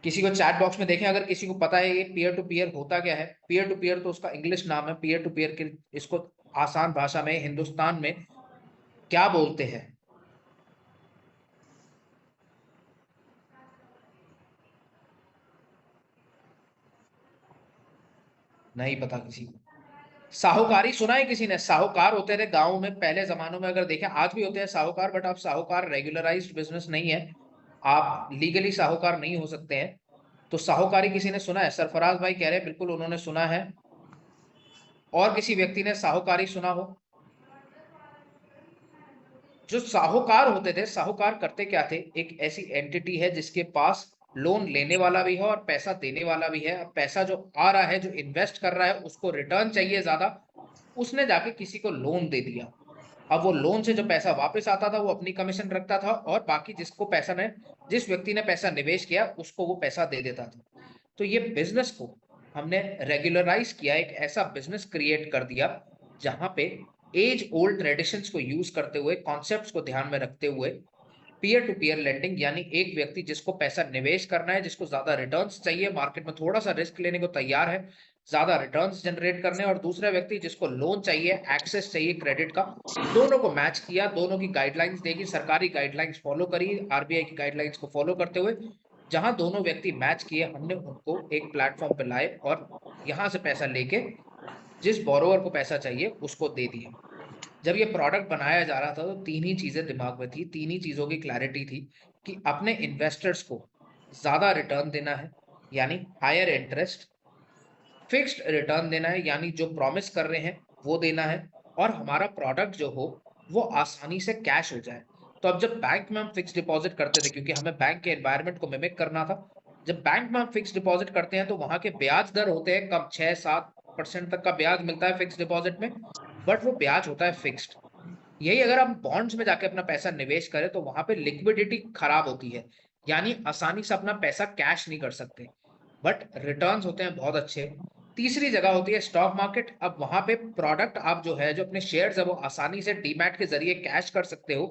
किसी को चैट बॉक्स में देखें अगर किसी को पता है ये पीयर टू पीयर होता क्या है। पीयर टू पीयर तो उसका इंग्लिश नाम है, पीयर टू पीयर के इसको आसान भाषा में हिंदुस्तान में क्या बोलते हैं? नहीं पता किसी को? साहूकारी सुना है किसी ने? साहूकार होते थे गांव में पहले जमानों में, अगर देखें आज भी होते हैं साहूकार, बट अब साहूकार रेगुलराइज्ड बिजनेस नहीं है, आप लीगली साहूकार नहीं हो सकते हैं। तो साहूकारी किसी ने सुना है? सरफराज भाई कह रहे हैं बिल्कुल उन्होंने सुना है। और किसी व्यक्ति ने साहूकारी सुना हो? जो साहूकार होते थे, साहूकार करते क्या थे? एक ऐसी एंटिटी है जिसके पास लोन लेने वाला भी है और पैसा देने वाला भी है। अब पैसा जो आ रहा है, जो इन्वेस्ट कर रहा है, उसको रिटर्न चाहिए ज्यादा, उसने जाके किसी को लोन दे दिया। अब वो लोन से जो पैसा वापस आता था वो अपनी कमीशन रखता था और बाकी जिस व्यक्ति ने पैसा निवेश किया उसको वो पैसा दे देता था। तो ये बिजनेस को हमने रेगुलराइज किया, एक ऐसा बिजनेस क्रिएट कर दिया जहां पे एज ओल्ड ट्रेडिशंस को यूज करते हुए, कॉन्सेप्ट्स को ध्यान में रखते हुए पीयर टू पीयर लेंडिंग यानी एक व्यक्ति जिसको पैसा निवेश करना है, जिसको ज्यादा रिटर्न्स चाहिए, मार्केट में थोड़ा सा रिस्क लेने को तैयार है ज्यादा रिटर्न्स जनरेट करने, और दूसरा व्यक्ति जिसको लोन चाहिए, एक्सेस चाहिए क्रेडिट का, दोनों को मैच किया। दोनों की गाइडलाइंस देखी, सरकारी गाइडलाइंस फॉलो करी, आरबीआई की गाइडलाइंस को फॉलो करते हुए जहां दोनों व्यक्ति मैच किए, हमने उनको एक प्लेटफॉर्म पे लाए और यहां से पैसा लेके जिस बोरोवर को पैसा चाहिए उसको दे दिया। जब ये प्रोडक्ट बनाया जा रहा था तो 3 ही चीजें दिमाग में थी, 3 ही चीजों की क्लैरिटी थी कि अपने इन्वेस्टर्स को ज्यादा रिटर्न देना है यानी हायर इंटरेस्ट, फिक्स्ड रिटर्न देना है यानी जो प्रॉमिस कर रहे हैं वो देना है, और हमारा प्रोडक्ट जो हो वो आसानी से कैश हो जाए। तो अब जब बैंक में हम फिक्स डिपॉजिट करते थे, क्योंकि हमें बैंक के एनवायरनमेंट को मिमिक करना था, जब बैंक में हम फिक्स डिपॉजिट करते हैं तो वहां के ब्याज दर होते हैं कम, 6-7% तक का ब्याज मिलता है फिक्स डिपॉजिट में, बट वो ब्याज होता है फिक्स्ड। यही अगर हम बॉन्ड्स में जाके अपना पैसा निवेश करें तो वहां पे लिक्विडिटी खराब होती है, यानी आसानी से अपना पैसा कैश नहीं कर सकते, बट रिटर्न्स होते हैं बहुत अच्छे। तीसरी जगह होती है स्टॉक मार्केट। अब वहां पे प्रोडक्ट आप जो है, जो अपने शेयर्स है, वो आसानी से डीमैट के जरिए कैश कर सकते हो,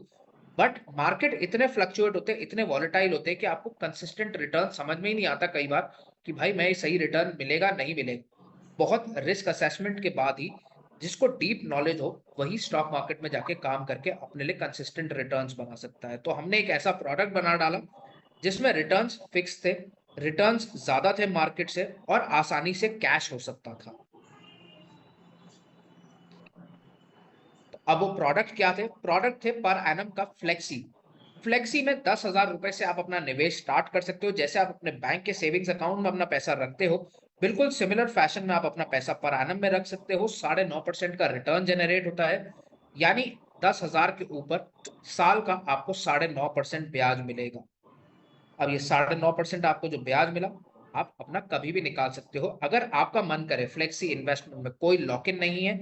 बट मार्केट इतने फ्लक्चुएट होते हैं, इतने वॉलेटाइल होते हैं कि आपको कंसिस्टेंट रिटर्न समझ में ही नहीं आता कई बार कि भाई मैं सही रिटर्न मिलेगा नहीं मिलेगा। बहुत रिस्क असेसमेंट के बाद ही जिसको डीप नॉलेज हो वही स्टॉक मार्केट में जाके काम करके अपने लिए कंसिस्टेंट रिटर्न्स बना सकता है। तो हमने एक ऐसा प्रोडक्ट बना डाला जिसमें रिटर्न्स फिक्स थे, रिटर्न्स ज्यादा थे मार्केट से, और आसानी से कैश हो सकता था। तो अब वो प्रोडक्ट क्या थे? प्रोडक्ट थे पर एनम का फ्लेक्सी। फ्लेक्सी में 10,000 रुपए से आप अपना निवेश स्टार्ट कर सकते हो। जैसे आप अपने बैंक के सेविंग्स अकाउंट में अपना पैसा रखते हो, बिल्कुल सिमिलर फैशन में आप अपना पैसा पर एनम में रख सकते हो। 9.5% का रिटर्न जनरेट होता है, यानी 10,000 के ऊपर साल का आपको 9.5% ब्याज मिलेगा। अब ये 9.5% आपको जो ब्याज मिला, आप अपना कभी भी निकाल सकते हो अगर आपका मन करे। फ्लेक्सी इन्वेस्टमेंट में कोई लॉक इन नहीं है।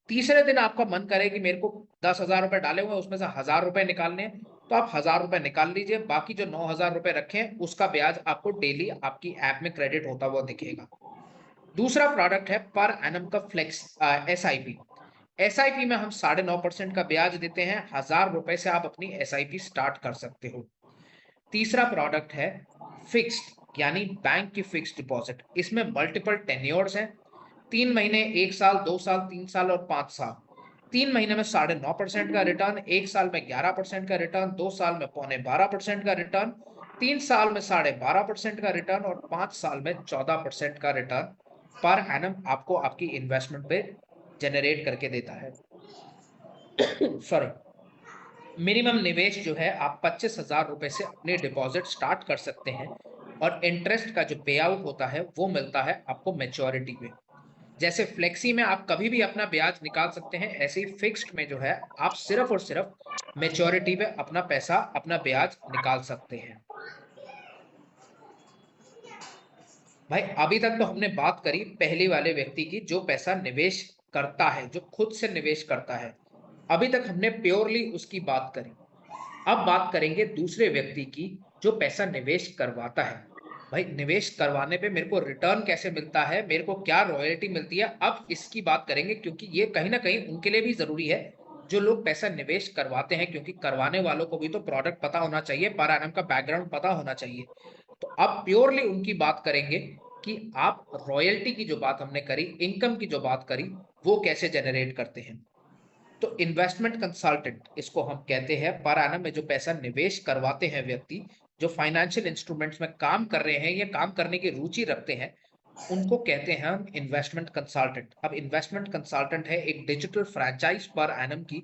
तीसरे दिन आपका मन करे कि मेरे को 10,000 रुपए डाले हुए उसमें से 1,000 रुपए निकालने हैं, तो आप 1,000 रुपए निकाल लीजिए। बाकी जो 9,000 रुपए रखे हैं उसका ब्याज आपको डेली आपकी ऐप में क्रेडिट होता हुआ दिखेगा। दूसरा प्रोडक्ट है पर एनम का फ्लेक्स SIP। SIP में हम 9.5% का ब्याज देते हैं। 1,000 रुपए से आप अपनी SIP स्टार्ट कर सकते हो। तीसरा प्रोडक्ट है फिक्स्ड, यानी बैंक की फिक्स्ड डिपॉजिट। इसमें मल्टीपल टेन्योर्स हैं, 3 महीने, 1 साल, 2 साल, 3 साल और 5 साल। 3 महीने में 9.5% का रिटर्न, 1 साल में 11% का रिटर्न, 2 साल में 12.5% का रिटर्न, 3 साल में 12.5% का रिटर्न और 5 साल में 14% का रिटर्न पर एनम आपको आपकी इन्वेस्टमेंट पे जनरेट करके देता है। सॉरी, मिनिमम निवेश जो है आप 25,000 रुपए से अपने डिपॉजिट स्टार्ट कर सकते हैं, और इंटरेस्ट का जो पे आउट होता है वो मिलता है आपको मैच्योरिटी में। जैसे फ्लेक्सी में आप कभी भी अपना ब्याज निकाल सकते हैं, ऐसे ही फिक्स्ड में जो है आप सिर्फ और सिर्फ मैच्योरिटी पे अपना पैसा, अपना ब्याज निकाल सकते हैं। भाई अभी तक तो हमने बात करी पहले वाले व्यक्ति की जो पैसा निवेश करता है, जो खुद से निवेश करता है। अभी तक हमने प्योरली उसकी बात करी। अब बात करेंगे दूसरे व्यक्ति की जो पैसा निवेश करवाता है। भाई निवेश करवाने पे मेरे को रिटर्न कैसे मिलता है, मेरे को क्या रॉयल्टी मिलती है, अब इसकी बात करेंगे, क्योंकि ये कहीं ना कहीं उनके लिए भी जरूरी है जो लोग पैसा निवेश करवाते हैं, क्योंकि करवाने वालों को भी तो प्रोडक्ट पता होना चाहिए, पर एनम का बैकग्राउंड पता होना चाहिए। तो अब प्योरली उनकी बात करेंगे कि आप रॉयल्टी की जो बात हमने करी, इनकम की जो बात करी, वो कैसे जनरेट करते हैं। तो इन्वेस्टमेंट कंसल्टेंट इसको हम कहते हैं। पर एनम में जो पैसा निवेश करवाते हैं व्यक्ति, जो फाइनेंशियल इंस्ट्रूमेंट्स में काम कर रहे हैं या काम करने की रुचि रखते हैं, उनको कहते हैं हम इन्वेस्टमेंट कंसल्टेंट। अब इन्वेस्टमेंट कंसल्टेंट है एक डिजिटल फ्रेंचाइज पर एनम की,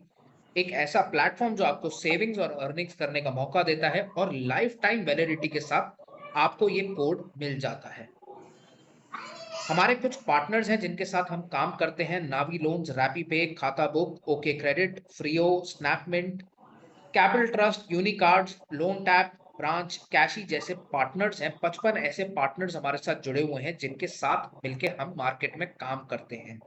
एक ऐसा प्लेटफॉर्म जो आपको सेविंग्स और अर्निंग्स करने का मौका देता है, और लाइफ टाइम वैलिडिटी के साथ आपको ये कोड मिल जाता है। हमारे कुछ पार्टनर्स हैं जिनके साथ हम काम करते हैं, नावी loans, RapiPay, Khatabook, OKCredit, Freo, Snapmint, Capital Trust, Unicards, LoanTap, Branch, CASHe जैसे पार्टनर्स हैं। 55 ऐसे पार्टनर्स हमारे साथ जुड़े हुए हैं जिनके साथ मिलकर हम मार्केट में काम करते हैं।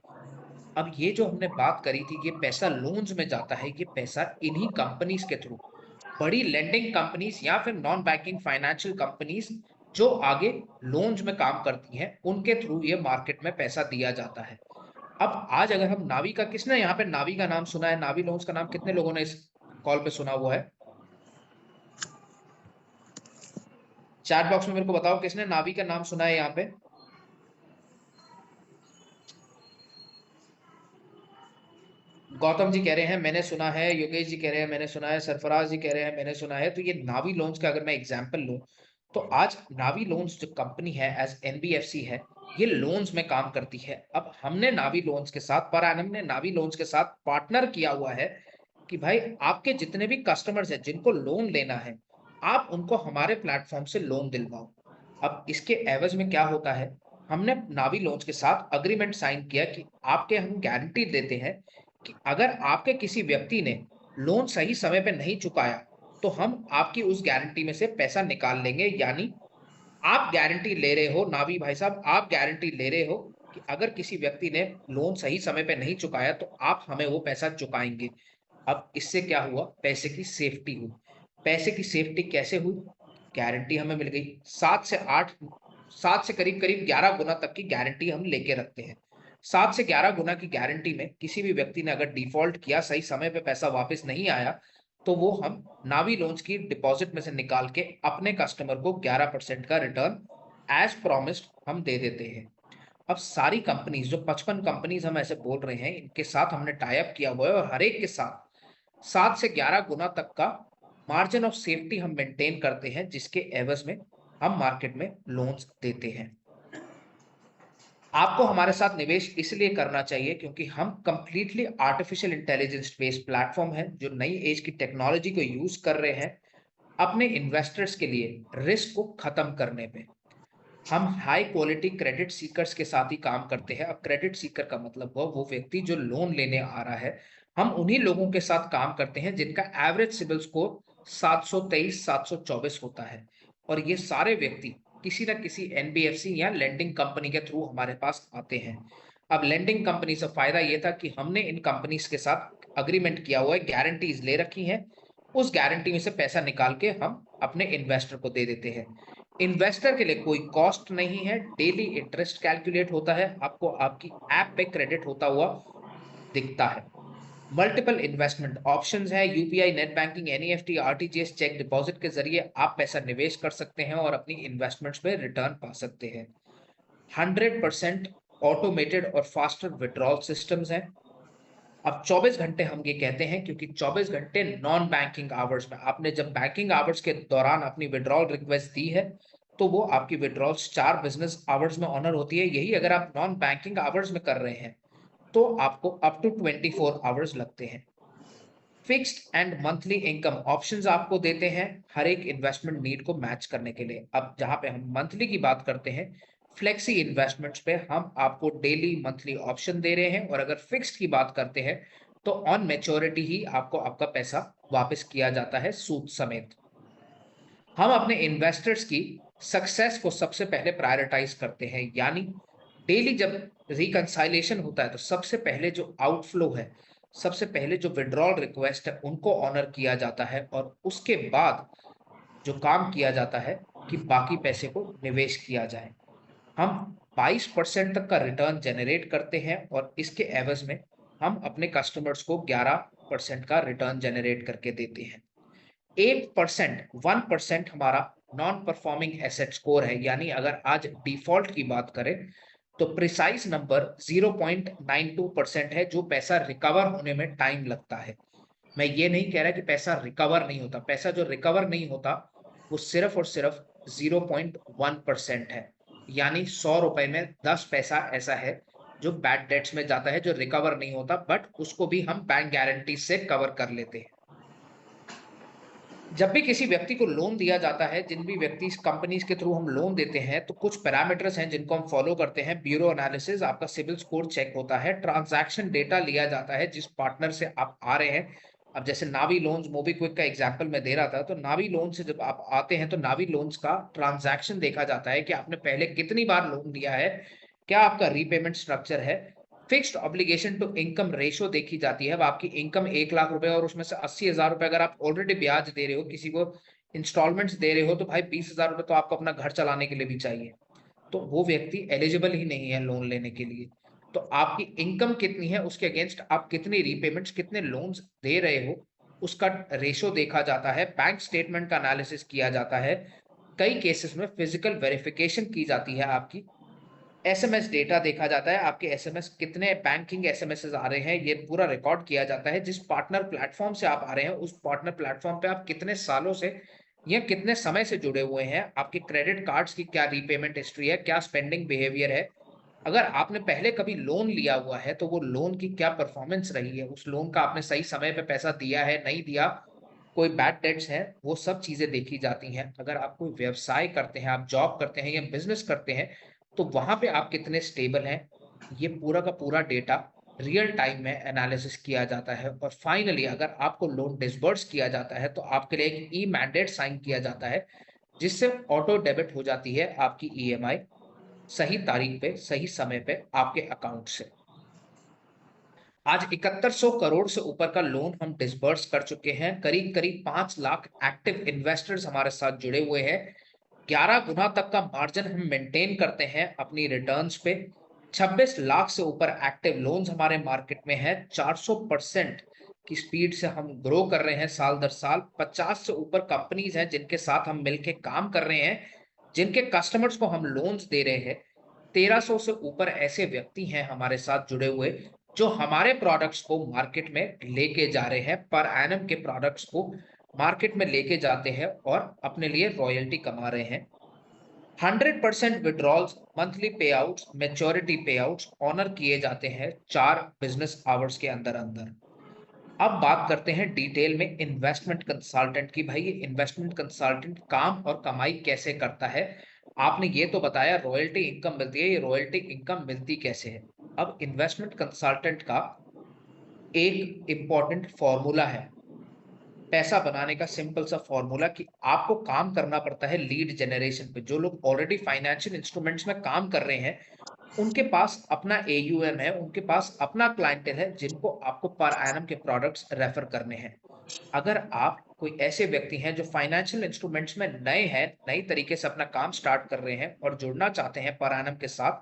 अब ये जो हमने बात करी थी, ये पैसा लोन्स में जाता है, ये पैसा इन्हीं कंपनीज के थ्रू, बड़ी लेंडिंग कंपनीज या फिर नॉन बैंकिंग फाइनेंशियल कंपनीज जो आगे लोन्स में काम करती हैं, उनके थ्रू ये मार्केट में पैसा दिया जाता है। अब आज अगर हम नावी का, किसने यहाँ पे नावी का नाम सुना है? नावी लोन्स का नाम कितने लोगों ने इस कॉल पे सुना हुआ है? चैट बॉक्स में मेरे को बताओ किसने नावी का नाम सुना है यहाँ पे। गौतम जी कह रहे हैं मैंने सुना है, योगेश जी कह रहे हैं मैंने सुना है, सरफराज जी कह रहे हैं मैंने सुना है। तो ये नावी लोन्स का अगर मैं एग्जांपल लूं, तो आज नावी लोन्स जो कंपनी है एज NBFC है, ये लोन्स में काम करती है। अब हमने नावी लोन्स के साथ, पर एनम ने नावी लोन्स के साथ पार्टनर किया हुआ है कि भाई आपके जितने भी कस्टमर्स हैं जिनको लोन लेना है, आप उनको हमारे प्लेटफॉर्म से लोन दिलवाओ। अब इसके एवज में क्या होता है, हमने नावी लोन्स के साथ अग्रीमेंट साइन किया कि आपके हम गारंटी देते हैं कि अगर आपके किसी व्यक्ति ने लोन सही समय पे नहीं चुकाया, तो हम आपकी उस गारंटी में से पैसा निकाल लेंगे। यानी आप गारंटी ले रहे हो, नावी भाई साहब, आप गारंटी ले रहे हो कि अगर किसी व्यक्ति ने लोन सही समय पे नहीं चुकाया तो आप हमें वो पैसा चुकाएंगे। अब इससे क्या हुआ, पैसे की सेफ्टी हुई। पैसे की सेफ्टी कैसे हुई, गारंटी हमें मिल गई। 7 से करीब करीब 11 गुना तक की गारंटी हम लेके रखते हैं। 7 से 11 गुना की गारंटी में किसी भी व्यक्ति ने अगर डिफॉल्ट किया, सही समय पे पैसा वापस नहीं आया, तो वो हम नावी लोन्स की डिपॉजिट में से निकाल के अपने कस्टमर को 11% का रिटर्न एज प्रॉमिस्ड हम दे देते हैं। अब सारी कंपनीज, जो 55 कंपनीज हम ऐसे बोल रहे हैं, इनके साथ हमने टाई अप किया हुआ है और हर एक के साथ 7 से 11 गुना तक का मार्जिन ऑफ सेफ्टी हम मेंटेन करते हैं, जिसके एवज में हम मार्केट में लोन्स देते हैं। आपको हमारे साथ निवेश इसलिए करना चाहिए क्योंकि हम completely artificial intelligence based platform है, जो नई एज की टेक्नोलॉजी को यूज कर रहे हैं अपने इन्वेस्टर्स के लिए रिस्क को खत्म करने पे। हम हाई क्वालिटी क्रेडिट सीकर्स के साथ ही काम करते हैं। अब क्रेडिट सीकर का मतलब हुआ वो व्यक्ति जो लोन लेने आ रहा है। हम उन्हीं लोगों के साथ काम करते हैं जिनका एवरेज सिबिल स्कोर 723 724 होता है, और ये सारे व्यक्ति किसी न किसी एनबीएफसी या लेंडिंग कंपनी के थ्रू हमारे पास आते हैं। अब लेंडिंग कंपनी से फायदा ये था कि हमने इन कंपनीज के साथ अग्रीमेंट किया हुआ है, गारंटीज ले रखी हैं। उस गारंटी में से पैसा निकाल के हम अपने इन्वेस्टर को दे देते हैं। इन्वेस्टर के लिए कोई कॉस्ट नहीं है, डेली इंटरेस्ट कैलकुलेट होता है, आपको आपकी ऐप पे क्रेडिट होता हुआ दिखता है। मल्टीपल इन्वेस्टमेंट ऑप्शंस है, UPI, net banking, NEFT, RTGS, cheque deposit के जरिए आप पैसा निवेश कर सकते हैं और अपनी इन्वेस्टमेंट्स पे रिटर्न पा सकते हैं। 100% ऑटोमेटेड और फास्टर विड्रॉल सिस्टम्स हैं। अब 24 घंटे हम ये कहते हैं क्योंकि 24 घंटे नॉन बैंकिंग आवर्स में आपने जब बैंकिंग आवर्स के दौरान अपनी विड्रॉल रिक्वेस्ट दी है, तो वो आपकी विड्रॉल 4 बिजनेस आवर्स में ऑनर होती है। यही अगर आप नॉन बैंकिंग आवर्स में कर रहे हैं तो आपको अप टू 24 आवर्स लगते हैं। Fixed and monthly income options आपको देते हैं हर एक इन्वेस्टमेंट नीड को मैच करने के लिए। अब जहां पे हम मंथली की बात करते हैं, फ्लेक्सी इन्वेस्टमेंट्स पे हम आपको डेली मंथली ऑप्शन दे रहे हैं, और अगर फिक्स्ड की बात करते हैं तो ऑन मैच्योरिटी ही आपको आपका पैसा वापस किया जाता है सूद समेत। हम अपने इन्वेस्टर्स की सक्सेस को सबसे पहले प्रायोरिटाइज करते हैं, यानी डेली जब रिकंसाइलेशन होता है तो सबसे पहले जो आउटफ्लो है, सबसे पहले जो विड्रॉल रिक्वेस्ट है, उनको ऑनर किया जाता है, और उसके बाद जो काम किया जाता है कि बाकी पैसे को निवेश किया जाए। हम 22% तक का रिटर्न जनरेट करते हैं और इसके एवज में हम अपने कस्टमर्स को 11% का रिटर्न जनरेट करके देते हैं। 1% हमारा नॉन परफॉर्मिंग एसेट स्कोर है, यानी अगर आज डिफॉल्ट की बात करें तो प्रिसाइज नंबर 0.92% है, जो पैसा रिकवर होने में टाइम लगता है। मैं ये नहीं कह रहा कि पैसा रिकवर नहीं होता, पैसा जो रिकवर नहीं होता वो सिर्फ और सिर्फ 0.1% है, यानी 100 रुपए में 10 पैसा ऐसा है जो बैड डेट्स में जाता है, जो रिकवर नहीं होता, बट उसको भी हम बैंक गारंटी से कवर कर लेते हैं। जब भी किसी व्यक्ति को लोन दिया जाता है, जिन भी व्यक्ति कंपनीज के थ्रू हम लोन देते हैं, तो कुछ पैरामीटर्स हैं जिनको हम फॉलो करते हैं। ब्यूरो एनालिसिस, आपका सिविल स्कोर चेक होता है, ट्रांजैक्शन डेटा लिया जाता है जिस पार्टनर से आप आ रहे हैं। अब जैसे नावी लोन्स, मोबीक्विक का एग्जांपल मैं दे रहा था, तो नावी लोन से जब आप आते हैं तो नावी लोन्स का ट्रांजैक्शन देखा जाता है कि आपने पहले कितनी बार लोन लिया है, क्या आपका रीपेमेंट स्ट्रक्चर है। Fixed obligation to income ratio देखी जाती है। अब आपकी इनकम 1 लाख रुपए और उसमें से 80,000 रुपए अगर आप ऑलरेडी ब्याज दे रहे हो, किसी को इंस्टॉलमेंट्स दे रहे हो, तो भाई 20,000 रुपए तो आपको अपना घर चलाने के लिए भी चाहिए, तो वो व्यक्ति एलिजिबल ही नहीं है लोन लेने के लिए। तो आपकी इनकम कितनी है, उसके अगेंस्ट आप कितनी रीपेमेंट्स, कितने लोन्स दे रहे हो, उसका रेशो देखा जाता है। बैंक स्टेटमेंट का एनालिसिस किया जाता है। कई केसेस में फिजिकल वेरिफिकेशन की जाती है आपकी। एसएमएस डेटा देखा जाता है, आपके एसएमएस कितने बैंकिंग एसएमएस आ रहे हैं, ये पूरा रिकॉर्ड किया जाता है। जिस पार्टनर प्लेटफॉर्म से आप आ रहे हैं, उस पार्टनर प्लेटफॉर्म पे आप कितने सालों से या कितने समय से जुड़े हुए हैं, आपके क्रेडिट कार्ड्स की क्या रीपेमेंट हिस्ट्री है, क्या स्पेंडिंग बिहेवियर है। अगर आपने पहले कभी लोन लिया हुआ है तो वो लोन की क्या परफॉर्मेंस रही है, उस लोन का आपने सही समय पे पैसा दिया है, नहीं दिया, कोई बैड डेट्स है, वो सब चीजें देखी जाती हैं। अगर आप कोई व्यवसाय करते हैं, आप जॉब करते हैं या बिजनेस करते हैं, तो वहां पे आप कितने स्टेबल हैं, ये पूरा का पूरा डेटा रियल टाइम में एनालिसिस किया जाता है। और फाइनली अगर आपको लोन डिसबर्स किया जाता है तो आपके लिए एक ई मैंडेट साइन किया जाता है, जिससे ऑटो डेबिट हो जाती है आपकी ईएमआई सही तारीख पे, सही समय पे आपके अकाउंट से। आज 7100 करोड़ से ऊपर का लोन हम डिसबर्स कर चुके हैं। करीब करीब 5 लाख एक्टिव इन्वेस्टर्स हमारे साथ जुड़े हुए हैं। 11 गुना तक का मार्जिन हम मेंटेन करते हैं अपनी रिटर्न्स पे। 26 लाख से ऊपर एक्टिव लोन्स हमारे मार्केट में है। 400% की स्पीड से हम ग्रो कर रहे हैं साल दर साल। 50 से ऊपर कंपनीज हैं जिनके साथ हम मिलके काम कर रहे हैं, जिनके कस्टमर्स को हम लोन्स दे रहे हैं। 1300 से ऊपर ऐसे व्यक्ति हैं हमारे साथ जुड़े हुए जो हमारे प्रोडक्ट्स को मार्केट में लेके जा रहे हैं, पर एनम के प्रोडक्ट्स को मार्केट में लेके जाते हैं और अपने लिए रॉयल्टी कमा रहे हैं। 100% विड्रॉल्स, मंथली पे आउट्स, मेच्योरिटी पे आउट्स ऑनर किए जाते हैं 4 बिजनेस आवर्स के अंदर अंदर। अब बात करते हैं डिटेल में इन्वेस्टमेंट कंसल्टेंट की। भाई ये इन्वेस्टमेंट कंसल्टेंट काम और कमाई कैसे करता है? आपने ये तो बताया रॉयल्टी इनकम मिलती है, ये रॉयल्टी इनकम मिलती कैसे है? अब इन्वेस्टमेंट कंसल्टेंट का एक इंपॉर्टेंट फॉर्मूला है पैसा बनाने का, सिंपल सा फॉर्मूला कि आपको काम करना पड़ता है लीड जनरेशन पे। जो लोग ऑलरेडी फाइनेंशियल इंस्ट्रूमेंट्स में काम कर रहे हैं उनके पास अपना एयूएम है, उनके पास अपना क्लाइंटेल है जिनको आपको पर एनम के प्रोडक्ट्स रेफर करने हैं। अगर आप कोई ऐसे व्यक्ति हैं जो फाइनेंशियल इंस्ट्रूमेंट्स में नए हैं, नई तरीके से अपना काम स्टार्ट कर रहे हैं और जुड़ना चाहते हैं पर एनम के साथ,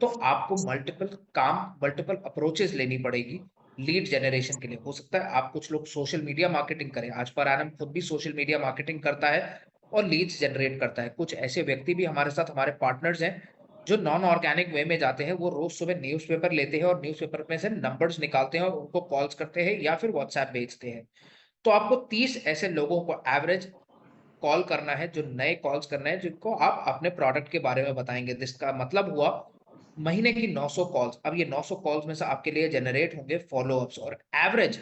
तो आपको मल्टीपल अप्रोचेस लेनी पड़ेगी लीड जनरेशन के लिए। हो सकता है आप कुछ लोग सोशल मीडिया मार्केटिंग करें, आज पर एनम खुद भी सोशल मीडिया मार्केटिंग करता है और लीड्स जनरेट करता है। कुछ ऐसे व्यक्ति भी हमारे साथ, हमारे पार्टनर्स हैं जो नॉन ऑर्गेनिक वे में जाते हैं। वो रोज सुबह न्यूज़पेपर लेते हैं और न्यूज़पेपर में से नंबर्स निकालते हैं और उनको कॉल्स करते हैं या फिर व्हाट्सएप भेजते हैं। तो आपको 30 ऐसे लोगों को एवरेज कॉल करना है, जो नए कॉल्स करना है, जिनको आप अपने प्रोडक्ट के बारे में बताएंगे। जिसका मतलब हुआ महीने की 900 कॉल्स। अब ये 900 कॉल्स में से आपके लिए जनरेट होंगे फॉलोअप्स और एवरेज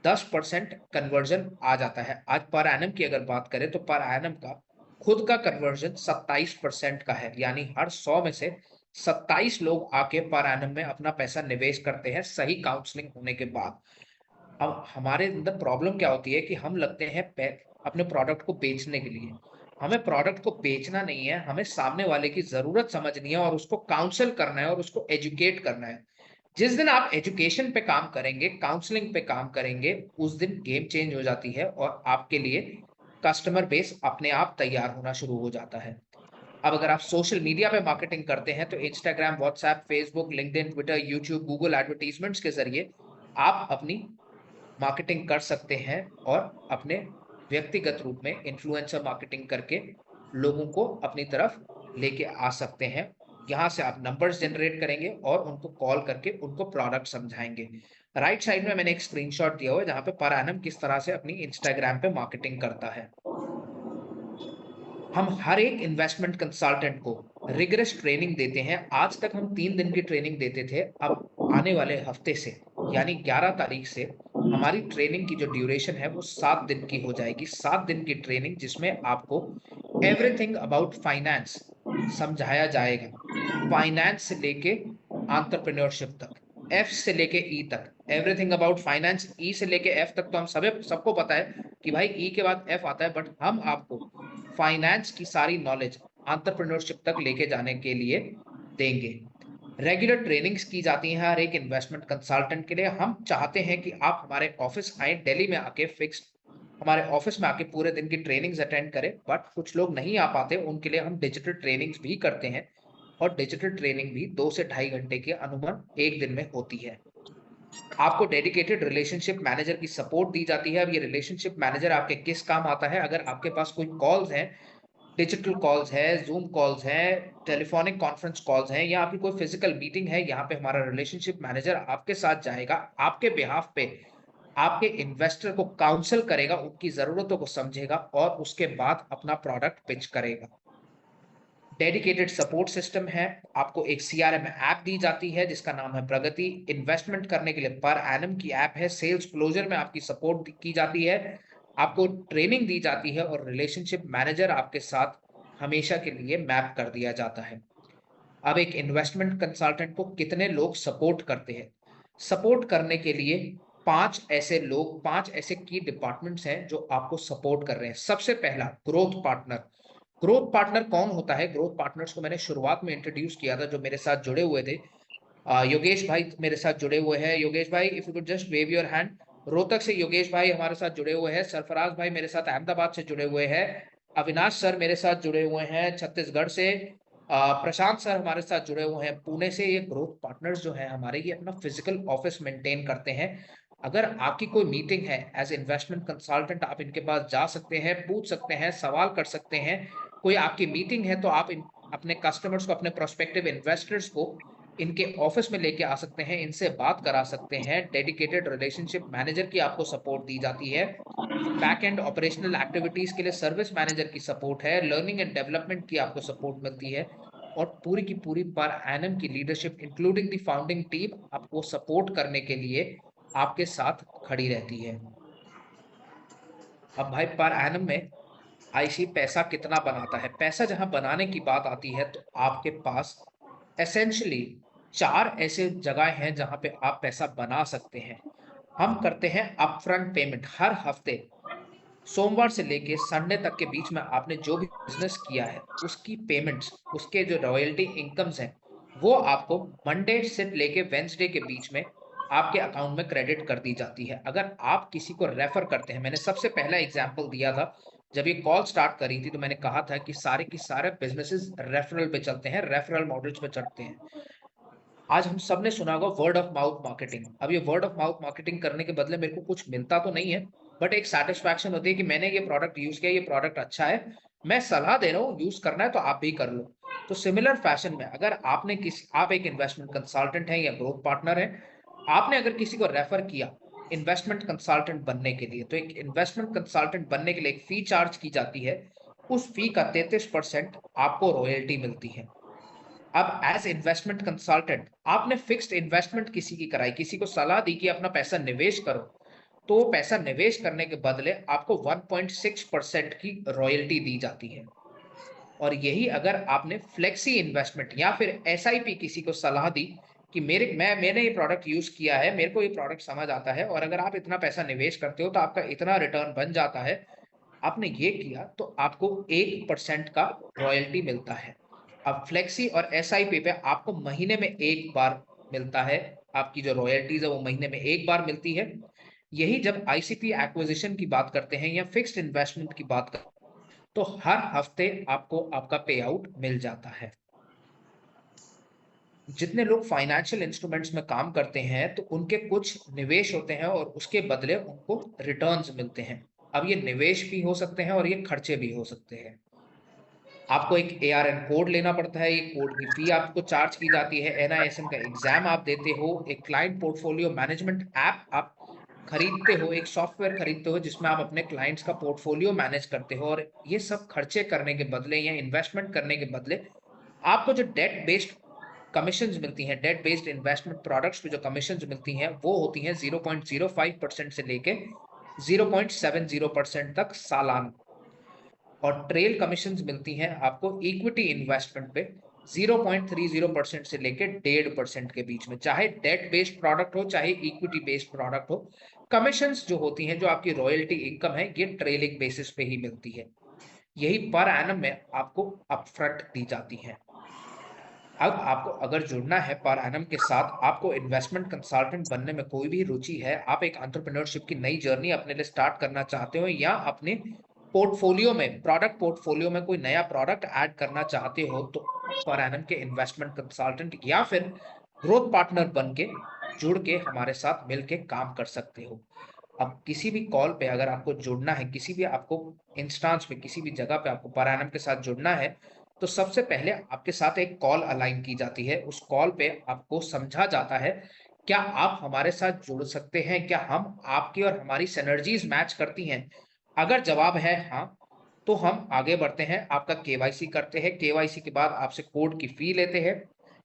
10% कन्वर्जन आ जाता है। आज पर एनम की अगर बात करें तो पर एनम का खुद का कन्वर्जन 27% का है, यानी हर 100 में से 27 लोग आके पर एनम में अपना पैसा निवेश करते हैं सही काउंसलिंग होने के बाद। अब हमारे अंदर प्रॉब्लम क्या होती है कि हम लगते हैं अपने प्रोडक्ट को बेचने के लिए। हमें प्रोडक्ट को बेचना नहीं है, हमें सामने वाले की जरूरत समझनी है और उसको काउंसल करना है और उसको एजुकेट करना है। जिस दिन आप एजुकेशन पे काम करेंगे, काउंसलिंग पे काम करेंगे, उस दिन गेम चेंज हो जाती है और आपके लिए कस्टमर बेस अपने आप तैयार होना शुरू हो जाता है। अब अगर आप सोशल मीडिया पे मार्केटिंग करते हैं तो Instagram, WhatsApp, Facebook, LinkedIn, Twitter, YouTube, Google advertisements के जरिए आप अपनी मार्केटिंग कर सकते हैं और अपने व्यक्तिगत रूप में इन्फ्लुएंसर मार्केटिंग करके लोगों को अपनी तरफ लेके आ सकते हैं। यहाँ से आप नंबर्स जनरेट करेंगे और उनको कॉल करके उनको प्रोडक्ट समझाएंगे। राइट साइड में मैंने एक स्क्रीनशॉट दिया हुआ है जहाँ पे पर एनम किस तरह से अपनी इंस्टाग्राम पे मार्केटिंग करता है। हम हर एक इन्वेस्टमेंट कंसल्टेंट को रिगरस ट्रेनिंग देते हैं। आज तक हम 3 दिन की ट्रेनिंग देते थे, अब आने वाले हफ्ते से यानी 11 तारीख से हमारी ट्रेनिंग की जो ड्यूरेशन है वो 7 दिन की हो जाएगी। 7 दिन की ट्रेनिंग जिसमें आपको एवरीथिंग अबाउट फाइनेंस समझाया जाएगा। फाइनेंस से लेके एंटरप्रेन्योरशिप तक, एफ से लेके ई तक, एवरीथिंग अबाउट फाइनेंस। ई से लेके एफ तक तो हम सबको पता है कि भाई ई के बाद एफ आता है, बट हम आपको फाइनेंस की सारी नॉलेज एंटरप्रेन्योरशिप तक लेके जाने के लिए देंगे। रेगुलर ट्रेनिंग्स की जाती हैं हर एक इन्वेस्टमेंट कंसल्टेंट के लिए। हम चाहते हैं कि आप हमारे ऑफिस आए, दिल्ली में आके फिक्स हमारे ऑफिस में आके पूरे दिन की ट्रेनिंग्स अटेंड करें। बट कुछ लोग नहीं आ पाते, उनके लिए हम डिजिटल ट्रेनिंग्स भी करते हैं और डिजिटल ट्रेनिंग भी 2 से 2.5 घंटे के अनुमान एक दिन में होती है। आपको डेडिकेटेड रिलेशनशिप मैनेजर की सपोर्ट दी जाती है। अब ये रिलेशनशिप मैनेजर आपके किस काम आता है? अगर आपके पास कोई कॉल्स हैं, डिजिटल कॉल्स है, जूम कॉल्स है, टेलीफोनिक कॉन्फ्रेंस कॉल्स हैं, या आपकी कोई फिजिकल मीटिंग है, यहाँ पे हमारा रिलेशनशिप मैनेजर आपके साथ जाएगा, आपके बिहाफ पे आपके इन्वेस्टर को काउंसल करेगा, उनकी जरूरतों को समझेगा और उसके बाद अपना प्रोडक्ट पिच करेगा। डेडिकेटेड सपोर्ट सिस्टम है। आपको एक सीआरएम ऐप दी जाती है जिसका नाम है प्रगति। इन्वेस्टमेंट करने के लिए पर एनम की ऐप है। सेल्स क्लोजर में आपकी सपोर्ट की जाती है, आपको ट्रेनिंग दी जाती है और रिलेशनशिप मैनेजर आपके साथ हमेशा के लिए मैप कर दिया जाता है। अब एक इन्वेस्टमेंट कंसल्टेंट को कितने लोग सपोर्ट करते हैं? सपोर्ट करने के लिए 5 ऐसे की डिपार्टमेंट्स हैं जो आपको सपोर्ट कर रहे हैं। सबसे पहला ग्रोथ पार्टनर। ग्रोथ पार्टनर कौन होता है? ग्रोथ पार्टनर्स को मैंने शुरुआत में इंट्रोड्यूस किया था, जो मेरे साथ जुड़े हुए थे। योगेश भाई मेरे साथ जुड़े हुए हैं। योगेश भाई, if you could just wave your hand. Rohtak से योगेश भाई हमारे साथ जुड़े हुए हैं। सरफराज भाई मेरे साथ अहमदाबाद से जुड़े हुए हैं। अविनाश सर मेरे साथ जुड़े हुए हैं छत्तीसगढ़ से। प्रशांत सर हमारे साथ जुड़े हुए हैं पुणे से। ये ग्रोथ पार्टनर्स जो है हमारे, ये अपना फिजिकल ऑफिस मेंटेन करते हैं। अगर आपकी कोई मीटिंग है एज इन्वेस्टमेंट कंसल्टेंट, आप इनके पास जा सकते हैं, पूछ सकते हैं, सवाल कर सकते हैं। कोई आपकी मीटिंग है तो आप अपने कस्टमर्स को, अपने प्रोस्पेक्टिव इन्वेस्टर्स को इनके ऑफिस में लेके आ सकते हैं, इनसे बात करा सकते हैं। डेडिकेटेड रिलेशनशिप मैनेजर की आपको सपोर्ट दी जाती है। बैक एंड ऑपरेशनल एक्टिविटीज के लिए सर्विस मैनेजर की सपोर्ट है। लर्निंग एंड डेवलपमेंट की आपको सपोर्ट मिलती है। और पूरी की पूरी पर एनम की leadership including the founding team आपको सपोर्ट करने के लिए आपके साथ खड़ी रहती है। अब भाई पर एनम में आईसी पैसा कितना बनाता है? पैसा जहां बनाने की बात आती है तो आपके पास एसेंशियली 4 ऐसे जगह हैं जहां पे आप पैसा बना सकते हैं। हम करते हैं अपफ्रंट पेमेंट। हर हफ्ते सोमवार से लेके संडे तक के बीच में आपने जो भी बिजनेस किया है उसकी पेमेंट्स, उसके जो रॉयल्टी इनकम्स हैं, वो आपको मंडे से लेके वेंसडे के बीच में आपके अकाउंट में क्रेडिट कर दी जाती है। अगर आप किसी को रेफर करते हैं, मैंने सबसे पहला एग्जांपल दिया था जब ये कॉल स्टार्ट करी थी, तो मैंने कहा था कि सारे की सारे बिजनेसेस रेफरल पे चलते हैं, रेफरल मॉडल्स पे चलते हैं। आज हम सब ने सुना होगा वर्ड ऑफ माउथ मार्केटिंग। अब ये वर्ड ऑफ माउथ मार्केटिंग करने के बदले मेरे को कुछ मिलता तो नहीं है, बट एक सेटिस्फैक्शन होती है कि मैंने ये प्रोडक्ट यूज किया, ये प्रोडक्ट अच्छा है, मैं सलाह दे रहा हूँ, यूज करना है तो आप भी कर लो। तो सिमिलर फैशन में अगर आप एक इन्वेस्टमेंट कंसल्टेंट है या ग्रोथ पार्टनर है, आपने अगर किसी को रेफर किया इन्वेस्टमेंट कंसल्टेंट बनने के लिए, तो एक इन्वेस्टमेंट कंसल्टेंट बनने के लिए एक फी चार्ज की जाती है। उस फी का 33% आपको रॉयल्टी मिलती है। अब एज इन्वेस्टमेंट कंसल्टेंट आपने फिक्स्ड इन्वेस्टमेंट किसी की कराई, किसी को सलाह दी कि अपना पैसा निवेश करो, तो पैसा निवेश करने के बदले आपको 1.6% की रॉयल्टी दी जाती है। और यही अगर आपने फ्लेक्सी इन्वेस्टमेंट या फिर एसआईपी किसी को सलाह दी कि मैंने ये प्रोडक्ट यूज किया है, मेरे को ये प्रोडक्ट समझ आता है, और अगर आप इतना पैसा निवेश करते हो तो आपका इतना रिटर्न बन जाता है, आपने ये किया तो आपको 1% का रॉयल्टी मिलता है। अब फ्लेक्सी और एसआईपी पे आपको महीने में एक बार मिलता है। आपकी जो रॉयल्टीज है वो महीने में एक बार मिलती है। यही जब आईसीपी एक्विजिशन की बात करते हैं या फिक्स्ड इन्वेस्टमेंट की बात करते हैं, तो हर हफ्ते आपको आपका पे आउट मिल जाता है। जितने लोग फाइनेंशियल इंस्ट्रूमेंट्स में काम करते हैं तो उनके कुछ निवेश होते हैं और उसके बदले उनको रिटर्न्स मिलते हैं। अब ये निवेश भी हो सकते हैं और ये खर्चे भी हो सकते हैं। आपको एक ARN कोड लेना पड़ता है, ये कोड की फी आपको चार्ज की जाती है। NISM का एग्जाम आप देते हो, एक क्लाइंट पोर्टफोलियो मैनेजमेंट ऐप आप खरीदते हो, एक सॉफ्टवेयर खरीदते हो जिसमें आप अपने क्लाइंट्स का पोर्टफोलियो मैनेज करते हो। और ये सब खर्चे करने के बदले या इन्वेस्टमेंट करने के बदले आपको जो डेट बेस्ड कमीशंस मिलती हैं, डेट बेस्ड इन्वेस्टमेंट प्रोडक्ट्स पे जो कमीशंस मिलती हैं वो होती हैं 0.05% से लेके 0.70% तक सालाना। और ट्रेल कमीशंस मिलती हैं आपको इक्विटी इन्वेस्टमेंट पे 0.30% से लेके 1.5% के बीच में, चाहे डेट बेस्ड प्रोडक्ट हो चाहे इक्विटी बेस्ड प्रोडक्ट हो। कमीशंस जो होती हैं, जो आपकी रॉयल्टी इनकम है, ये ट्रेलिंग बेसिस पे ही मिलती है। यही पर एनम में आपको अपफ्रंट दी जाती है। अब आपको अगर जुड़ना है पर एनम के साथ, आपको इन्वेस्टमेंट कंसल्टेंट बनने में कोई भी रुचि है, आप एक एंटरप्रेन्योरशिप की नई जर्नी अपने लिए स्टार्ट करना चाहते हो, या अपने पोर्टफोलियो में, प्रोडक्ट पोर्टफोलियो में कोई नया प्रोडक्ट ऐड करना चाहते हो, तो पर एनम के इन्वेस्टमेंट कंसल्टेंट या फिर ग्रोथ पार्टनर बन के जुड़ के हमारे साथ मिलके काम कर सकते हो। अब किसी भी कॉल पे अगर आपको जुड़ना है, किसी भी आपको इंस्टांस पे, किसी भी जगह पे आपको पर एनम के साथ जुड़ना है, तो सबसे पहले आपके साथ एक कॉल अलाइन की जाती है। उस कॉल पे आपको समझा जाता है क्या आप हमारे साथ जुड़ सकते हैं, क्या हम आपकी और हमारी सिनर्जीज मैच करती हैं। अगर जवाब है हाँ, तो हम आगे बढ़ते हैं, आपका केवाईसी करते हैं। केवाईसी के बाद आपसे कोड की फी लेते हैं,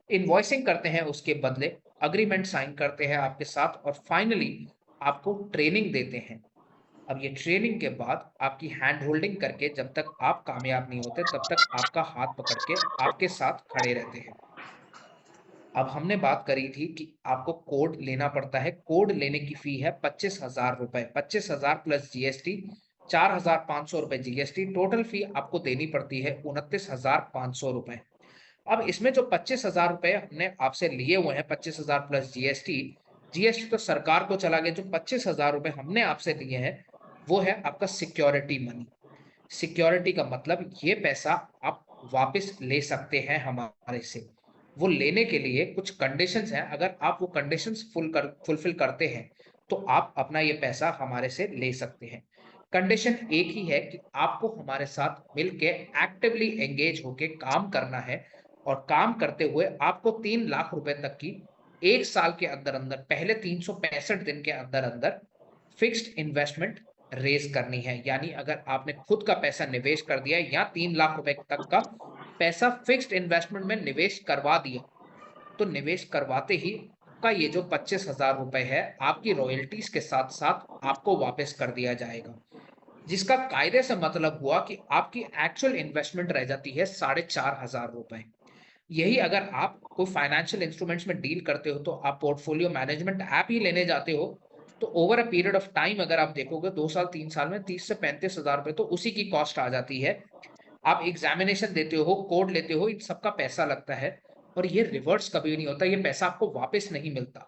इनवॉइसिंग करते हैं, उसके बदले अग्रीमेंट साइन करते हैं आपके साथ, और फाइनली आपको ट्रेनिंग देते हैं। अब ये ट्रेनिंग के बाद आपकी हैंड होल्डिंग करके जब तक आप कामयाब नहीं होते तब तक आपका हाथ पकड़ के आपके साथ खड़े रहते हैं। अब हमने बात करी थी कि आपको कोड लेना पड़ता है। कोड लेने की फी है 25,000 रुपए, 25,000 प्लस GST, 4,500 रुपए GST। टोटल फी आपको देनी पड़ती है 29,500 रुपए। अब इसमें जो 25,000 रुपए हमने आपसे लिए हुए हैं, 25,000 प्लस जीएसटी, जीएसटी तो सरकार को चला गया। जो 25,000 रुपए हमने आपसे लिए हैं वो है आपका सिक्योरिटी मनी। सिक्योरिटी का मतलब ये पैसा आप वापस ले सकते हैं हमारे से। वो लेने के लिए कुछ कंडीशंस हैं, अगर आप वो कंडीशंस फुलफिल करते हैं तो आप अपना ये पैसा हमारे से ले सकते हैं। कंडीशन एक ही है कि आपको हमारे साथ मिलके एक्टिवली एंगेज होके काम करना है, और काम करते हुए आपको 3 लाख रुपए तक की 1 साल के अंदर अंदर, पहले 365 दिन के अंदर अंदर फिक्स्ड इन्वेस्टमेंट रेज करनी है। यानी अगर आपने खुद का पैसा निवेश कर दिया या 3 लाख रुपए तक का पैसा फिक्स्ड इन्वेस्टमेंट में निवेश करवा दिया, तो निवेश करवाते ही आपका ये जो 25,000 रुपए है आपकी रॉयल्टीज के साथ साथ आपको वापस कर दिया जाएगा। जिसका कायदे से मतलब हुआ कि आपकी एक्चुअल इन्वेस्टमेंट रह जाती है 4,500 रुपए। यही अगर आप कोई फाइनेंशियल इंस्ट्रूमेंट्स में डील करते हो तो आप पोर्टफोलियो मैनेजमेंट ऐप ही लेने जाते हो, तो over a period of time अगर आप देखोगे 2 साल 3 साल में 30 से 35,000 रुपए तो उसी की कॉस्ट आ जाती है। आप एग्जामिनेशन देते हो, कोड लेते हो, इन सबका पैसा लगता है, और ये रिवर्स कभी नहीं होता, ये पैसा आपको वापस नहीं मिलता।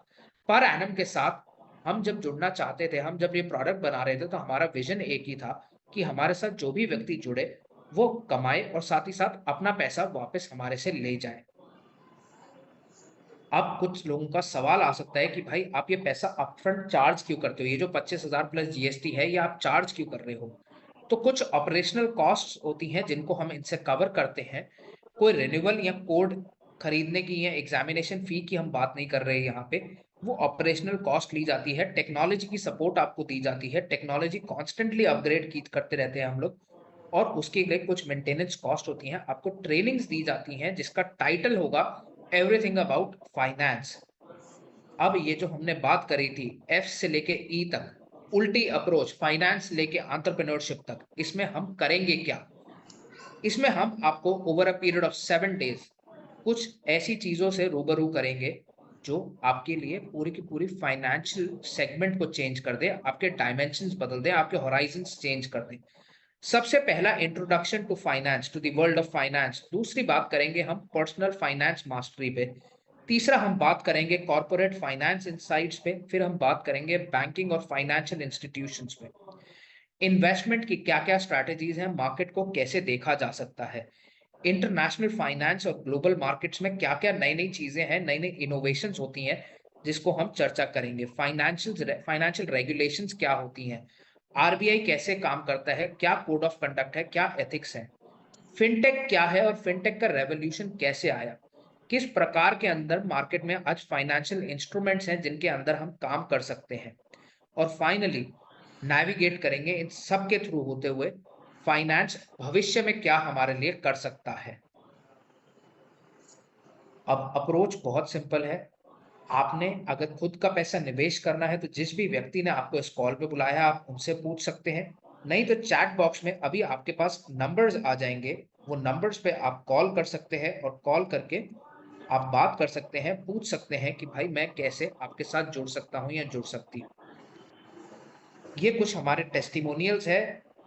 पर एनम के साथ हम जब जुड़ना चाहते थे, हम जब ये प्रोडक्ट बना रहे थे, तो हमारा विजन एक ही था कि हमारे साथ जो भी व्यक्ति जुड़े वो कमाए और साथ ही साथ अपना पैसा वापस हमारे से ले जाए। अब कुछ लोगों का सवाल आ सकता है कि भाई आप ये पैसा अपफ्रंट चार्ज क्यों करते हो, ये जो 25,000 प्लस जीएसटी है ये आप चार्ज क्यों कर रहे हो? तो कुछ ऑपरेशनल कॉस्ट्स होती हैं जिनको हम इनसे कवर करते हैं। कोई रिन्यूअल या कोड खरीदने की या एग्जामिनेशन फी की हम बात नहीं कर रहे हैं यहाँ पे, वो ऑपरेशनल कॉस्ट ली जाती है। टेक्नोलॉजी की सपोर्ट आपको दी जाती है, टेक्नोलॉजी कॉन्स्टेंटली अपग्रेड की करते रहते हैं हम लोग, और उसके लिए कुछ मेंटेनेंस कॉस्ट होती हैं। आपको ट्रेनिंग्स दी जाती हैं जिसका टाइटल होगा एवरीथिंग अबाउट फाइनेंस। अब ये जो हमने बात करी थी एफ से लेके ई तक, उल्टी अप्रोच फाइनेंस लेके एंटरप्रेन्योरशिप तक, इसमें हम करेंगे क्या? इसमें हम आपको over a period of 7 days कुछ ऐसी चीजों से रूबरू करेंगे जो आपके लिए पूरी की पूरी फाइनेंशियल सेगमेंट को चेंज कर दे, आपके डायमेंशंस बदल दे, आपके हॉराइजंस चेंज कर दे। सबसे पहला introduction to finance, to the world of finance. दूसरी बात करेंगे हम पर्सनल फाइनेंस मास्टरी पे। तीसरा हम बात करेंगे कॉर्पोरेट फाइनेंस इनसाइट्स पे। फिर हम बात करेंगे बैंकिंग और फाइनेंशियल इंस्टीट्यूशंस पे। इन्वेस्टमेंट की क्या क्या स्ट्रैटेजीज हैं, मार्केट को कैसे देखा जा सकता है, इंटरनेशनल फाइनेंस और ग्लोबल मार्केट्स में क्या क्या नई नई चीजें हैं, नई नई इनोवेशंस होती हैं जिसको हम चर्चा करेंगे। फाइनेंशियल रेगुलेशंस क्या होती हैं, आरबीआई कैसे काम करता है, क्या कोड ऑफ कंडक्ट है, क्या एथिक्स है, फिनटेक क्या है और फिनटेक का रेवोल्यूशन कैसे आया, किस प्रकार के अंदर मार्केट में आज फाइनेंशियल इंस्ट्रूमेंट्स हैं जिनके अंदर हम काम कर सकते हैं, और फाइनली नेविगेट करेंगे इन सब के थ्रू होते हुए फाइनेंस भविष्य में क्या हमारे लिए कर सकता है। अब अप्रोच बहुत सिंपल है। आपने अगर खुद का पैसा निवेश करना है तो जिस भी व्यक्ति ने आपको इस कॉल पे बुलाया आप उनसे पूछ सकते हैं, नहीं तो चैट बॉक्स में अभी आपके पास नंबर्स आ जाएंगे, वो नंबर्स पे आप कॉल कर सकते हैं और कॉल करके आप बात कर सकते हैं, पूछ सकते हैं कि भाई मैं कैसे आपके साथ जुड़ सकता हूं या जुड़ सकती हूँ। ये कुछ हमारे टेस्टिमोनियल्स है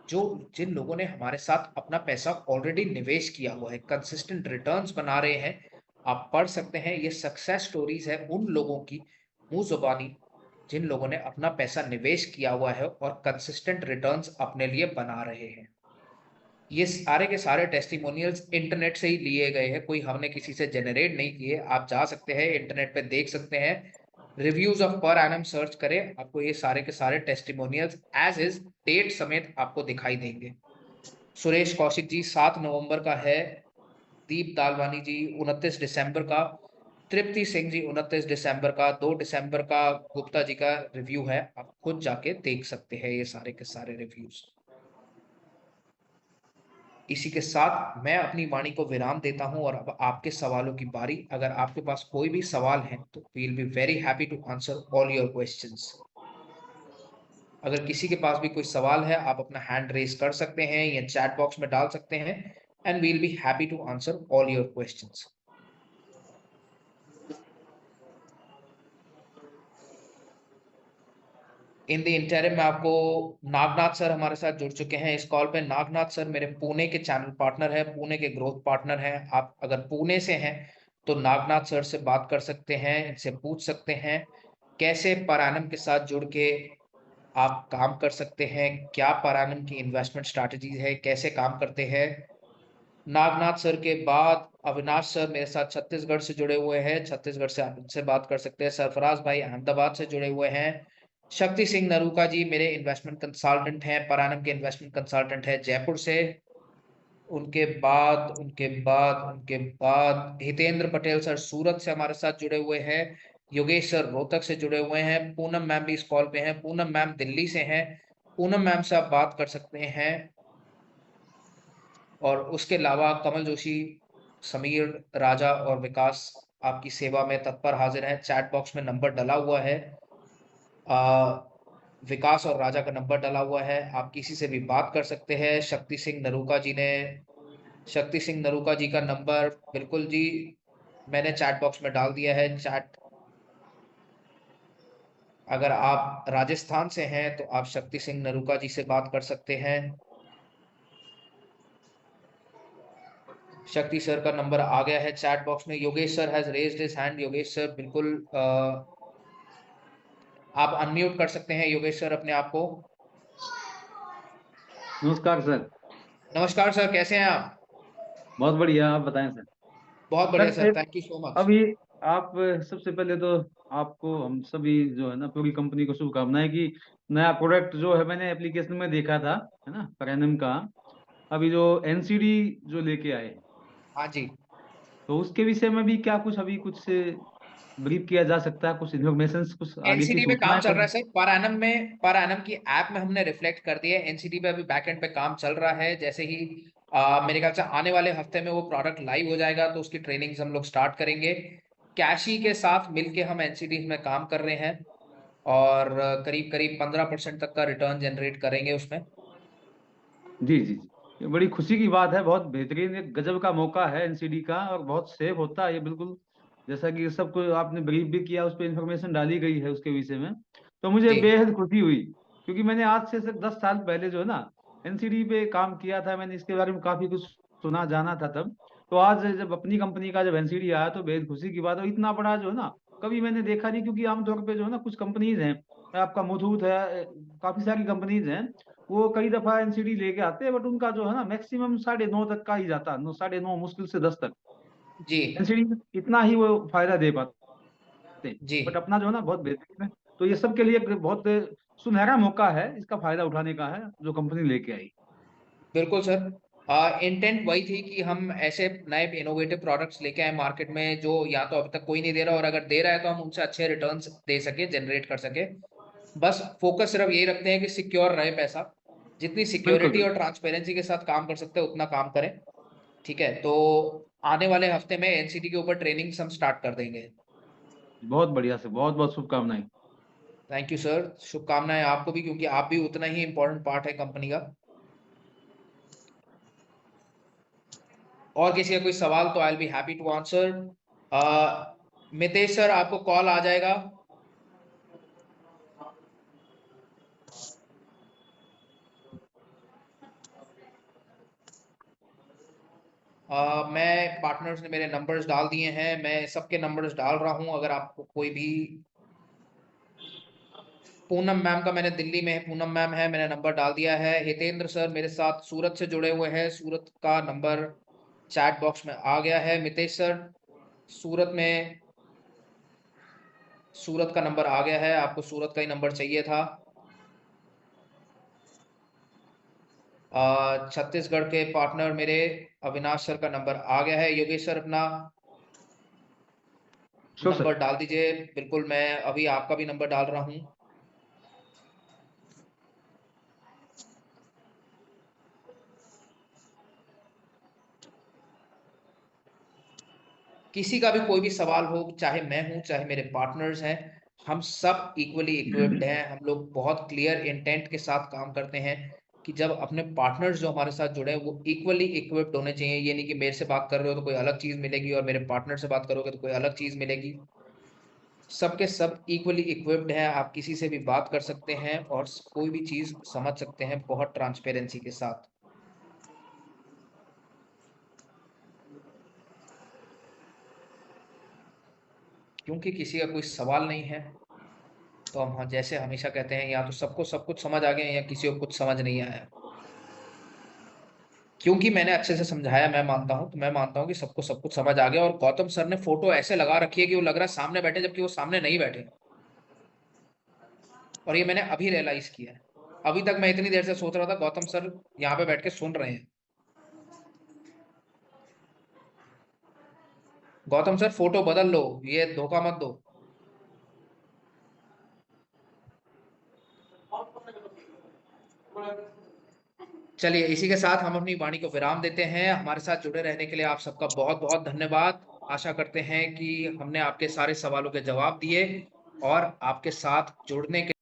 जो जिन लोगों ने हमारे साथ अपना पैसा ऑलरेडी निवेश किया हुआ है, कंसिस्टेंट रिटर्न्स बना रहे हैं। आप पढ़ सकते हैं, ये सक्सेस स्टोरीज है उन लोगों की मुंह जुबानी जिन लोगों ने अपना पैसा निवेश किया हुआ है और कंसिस्टेंट रिटर्न्स अपने लिए बना रहे हैं। ये सारे के सारे टेस्टिमोनियल्स इंटरनेट से ही लिए गए हैं, कोई हमने किसी से जनरेट नहीं किए। आप जा सकते हैं इंटरनेट पे देख सकते हैं, reviews of per annum search करें, आपको ये सारे के सारे टेस्टिमोनियल्स एज इज डेट समेत आपको दिखाई देंगे। सुरेश कौशिक जी 7 नवंबर का है, दीप दालवानी जी 29 दिसंबर का, तृप्ति सिंह जी 29 दिसंबर का, 2 दिसंबर का गुप्ता जी का रिव्यू है। आप खुद जाके देख सकते हैं ये सारे के सारे रिव्यूज। इसी के साथ मैं अपनी वाणी को विराम देता हूं और अब आपके सवालों की बारी। अगर आपके पास कोई भी सवाल है तो we'll be very happy to answer all your questions. अगर किसी के पास भी कोई सवाल है आप अपना हैंड रेज कर सकते हैं या चैट बॉक्स में डाल सकते हैं, and we'll be happy to answer all your questions. In the interim में आपको नागनाथ सर हमारे साथ जुड़ चुके हैं इस कॉल पे। नागनाथ सर मेरे पुणे के चैनल पार्टनर है, पुणे के ग्रोथ पार्टनर हैं। आप अगर पुणे से हैं तो नागनाथ सर से बात कर सकते हैं, इनसे पूछ सकते हैं कैसे पर एनम के साथ जुड़ के आप काम कर सकते हैं, क्या पर एनम की इन्वेस्टमेंट स्ट्रैटेजी है, कैसे काम करते हैं। नागनाथ सर के बाद अविनाश सर मेरे साथ छत्तीसगढ़ से जुड़े हुए हैं, छत्तीसगढ़ से आप इनसे बात कर सकते हैं। सरफराज भाई अहमदाबाद से जुड़े हुए हैं। शक्ति सिंह नरूका जी मेरे इन्वेस्टमेंट कंसल्टेंट हैं, पर एनम के इन्वेस्टमेंट कंसल्टेंट है जयपुर से। उनके बाद हितेंद्र पटेल सर सूरत से हमारे साथ जुड़े हुए हैं। योगेश सर रोहतक से जुड़े हुए हैं। पूनम मैम भी इस कॉल पे हैं, पूनम मैम दिल्ली से हैं। पूनम मैम से आप बात कर सकते हैं। और उसके अलावा कमल जोशी, समीर, राजा और विकास आपकी सेवा में तत्पर हाजिर हैं। चैट बॉक्स में नंबर डला हुआ है, विकास और राजा का नंबर डला हुआ है, आप किसी से भी बात कर सकते हैं। शक्ति सिंह नरूका जी का नंबर बिल्कुल जी मैंने चैट बॉक्स में डाल दिया है। चैट अगर आप राजस्थान से हैं तो आप शक्ति सिंह नरूका जी से बात कर सकते हैं। शक्ति सर का नंबर आ गया है चैट बॉक्स में। Yogesh sir has raised his hand. Yogesh sir बिल्कुल आप अनम्यूट कर सकते हैं योगेश सर अपने आप को। नमस्कार सर। नमस्कार सर, कैसे हैं आप? बहुत बढ़िया, आप बताएं सर। बहुत बढ़िया sir, sir thank you so much. अभी आप सबसे पहले तो आपको हम सभी जो है ना पूरी कंपनी को शुभकामनाएं कि नया प्रोडक्ट जो है मैंने एप्लीकेशन में देखा था, है ना, पेरेनम का, अभी जो एनसीडी जो लेके आए, हाँ जी, तो उसके विषय में भी क्या कुछ अभी कुछ ब्रीफ किया जा सकता है, कुछ इन्फॉर्मेशन, कुछ आगे की एनसीडी पे काम सूचनाएं चल रहा है कुछ। सर। पर एनम की ऐप में हमने रिफ्लेक्ट कर दिया है। एनसीडी पे अभी बैकएंड पे काम चल रहा है। जैसे ही मेरे ख्याल से आने वाले हफ्ते में वो प्रोडक्ट लाइव हो जाएगा तो उसकी ट्रेनिंग्स हम लोग स्टार्ट करेंगे। कैशी के साथ मिलके हम एनसीडी में काम कर रहे हैं और करीब करीब 15% तक का रिटर्न जनरेट करेंगे उसमें। जी जी जी, ये बड़ी खुशी की बात है, बहुत बेहतरीन, एक गजब का मौका है एनसीडी का, और बहुत सेफ होता है ये बिल्कुल। जैसा कि सबको आपने ब्रीफ भी किया, उस पर इंफॉर्मेशन डाली गई है उसके विषय में, तो मुझे जी बेहद खुशी हुई। क्योंकि मैंने आज से सिर्फ 10 साल पहले जो है ना एनसीडी पे काम किया था, मैंने इसके बारे में काफी कुछ सुना जाना था तब। तो आज जब अपनी कंपनी का जब एनसीडी आया तो बेहद खुशी की बात है। और इतना बड़ा जो है ना कभी मैंने देखा नहीं, क्योंकि आमतौर पे जो है ना कुछ कंपनीज हैं, आपका मुथूट है, काफी सारी कंपनीज हैं, वो कई दफा एनसीडी लेके आते हैं, बट उनका जो है ना मैक्सिमम 9.5 तक का ही जाता है, 9, 9:30, मुश्किल से 10 तक जी एनसीडी इतना ही वो फायदा दे पाते हैं। जी बट अपना जो है ना बहुत बेहतरीन है। तो ये सबके लिए एक बहुत सुनहरा मौका है, इसका फायदा उठाने का है जो कंपनी लेके आई। बिल्कुल सर। इंटेंट वही थी कि हम ऐसे नए इनोवेटिव प्रोडक्ट्स लेके आए मार्केट में जो या तो अभी तक कोई नहीं दे रहा, और अगर दे रहा है तो हम उनसे अच्छे रिटर्न्स दे सके, जनरेट कर सके। बस फोकस सिर्फ यही रखते हैं कि सिक्योर रहे पैसा। जितनी बिल्कुल सिक्योरिटी बिल्कुल, और ट्रांसपेरेंसी के साथ काम कर सकते हैं उतना काम करें। ठीक है, तो आने वाले हफ्ते में एनसीटी के ऊपर ट्रेनिंग हम स्टार्ट कर देंगे। बहुत बढ़िया से, बहुत बहुत शुभकामनाएं। थैंक यू सर, शुभकामनाएं आपको भी, क्योंकि आप भी उतना ही इंपॉर्टेंट पार्ट है कंपनी का। और किसी का कोई सवाल तो I will be happy to answer. Mitesh sir आपको कॉल आ जाएगा। मैं पार्टनर्स ने मेरे नंबर्स डाल दिए हैं, मैं सबके नंबर्स डाल रहा हूं। अगर आपको कोई भी, पूनम मैम का मैंने दिल्ली में है, पूनम मैम है, मैंने नंबर डाल दिया है। हितेंद्र सर मेरे साथ सूरत से जुड़े हुए हैं, सूरत का नंबर चैट बॉक्स में आ गया है। मितेश सर सूरत में, सूरत का नंबर आ गया है, आपको सूरत का ही नंबर चाहिए था। छत्तीसगढ़ के पार्टनर मेरे अविनाश सर का नंबर आ गया है। योगेश सर अपना श्योर सर। नंबर डाल दीजिए। बिल्कुल, मैं अभी आपका भी नंबर डाल रहा हूं। किसी का भी कोई भी सवाल हो, चाहे मैं हूं चाहे मेरे पार्टनर्स हैं, हम सब इक्वली इक्विप्ड हैं। हम लोग बहुत क्लियर इंटेंट के साथ काम करते हैं कि जब अपने पार्टनर्स जो हमारे साथ जुड़े हैं वो इक्वली इक्विप्ड होने चाहिए। ये नहीं कि मेरे से बात कर रहे हो तो कोई अलग चीज मिलेगी और मेरे पार्टनर से बात करोगे तो कोई अलग चीज मिलेगी। सबके सब इक्वली इक्विप्ड है, आप किसी से भी बात कर सकते हैं और कोई भी चीज समझ सकते हैं बहुत ट्रांसपेरेंसी के साथ। क्योंकि किसी का कोई सवाल नहीं है तो हम जैसे हमेशा कहते हैं, या तो सबको सब कुछ समझ आ गया या किसी को कुछ समझ नहीं आया। क्योंकि मैंने अच्छे से समझाया, मैं मानता हूँ कि सबको सब कुछ समझ आ गया। और गौतम सर ने फोटो ऐसे लगा रखी है कि वो लग रहा है सामने बैठे, जबकि वो सामने नहीं बैठे। और ये मैंने अभी रियलाइज किया है। अभी तक मैं इतनी देर से सोच रहा था गौतम सर यहाँ पे बैठ के सुन रहे हैं। गौतम सर फोटो बदल लो, ये धोखा मत दो। चलिए, इसी के साथ हम अपनी वाणी को विराम देते हैं। हमारे साथ जुड़े रहने के लिए आप सबका बहुत बहुत धन्यवाद। आशा करते हैं कि हमने आपके सारे सवालों के जवाब दिए और आपके साथ जुड़ने के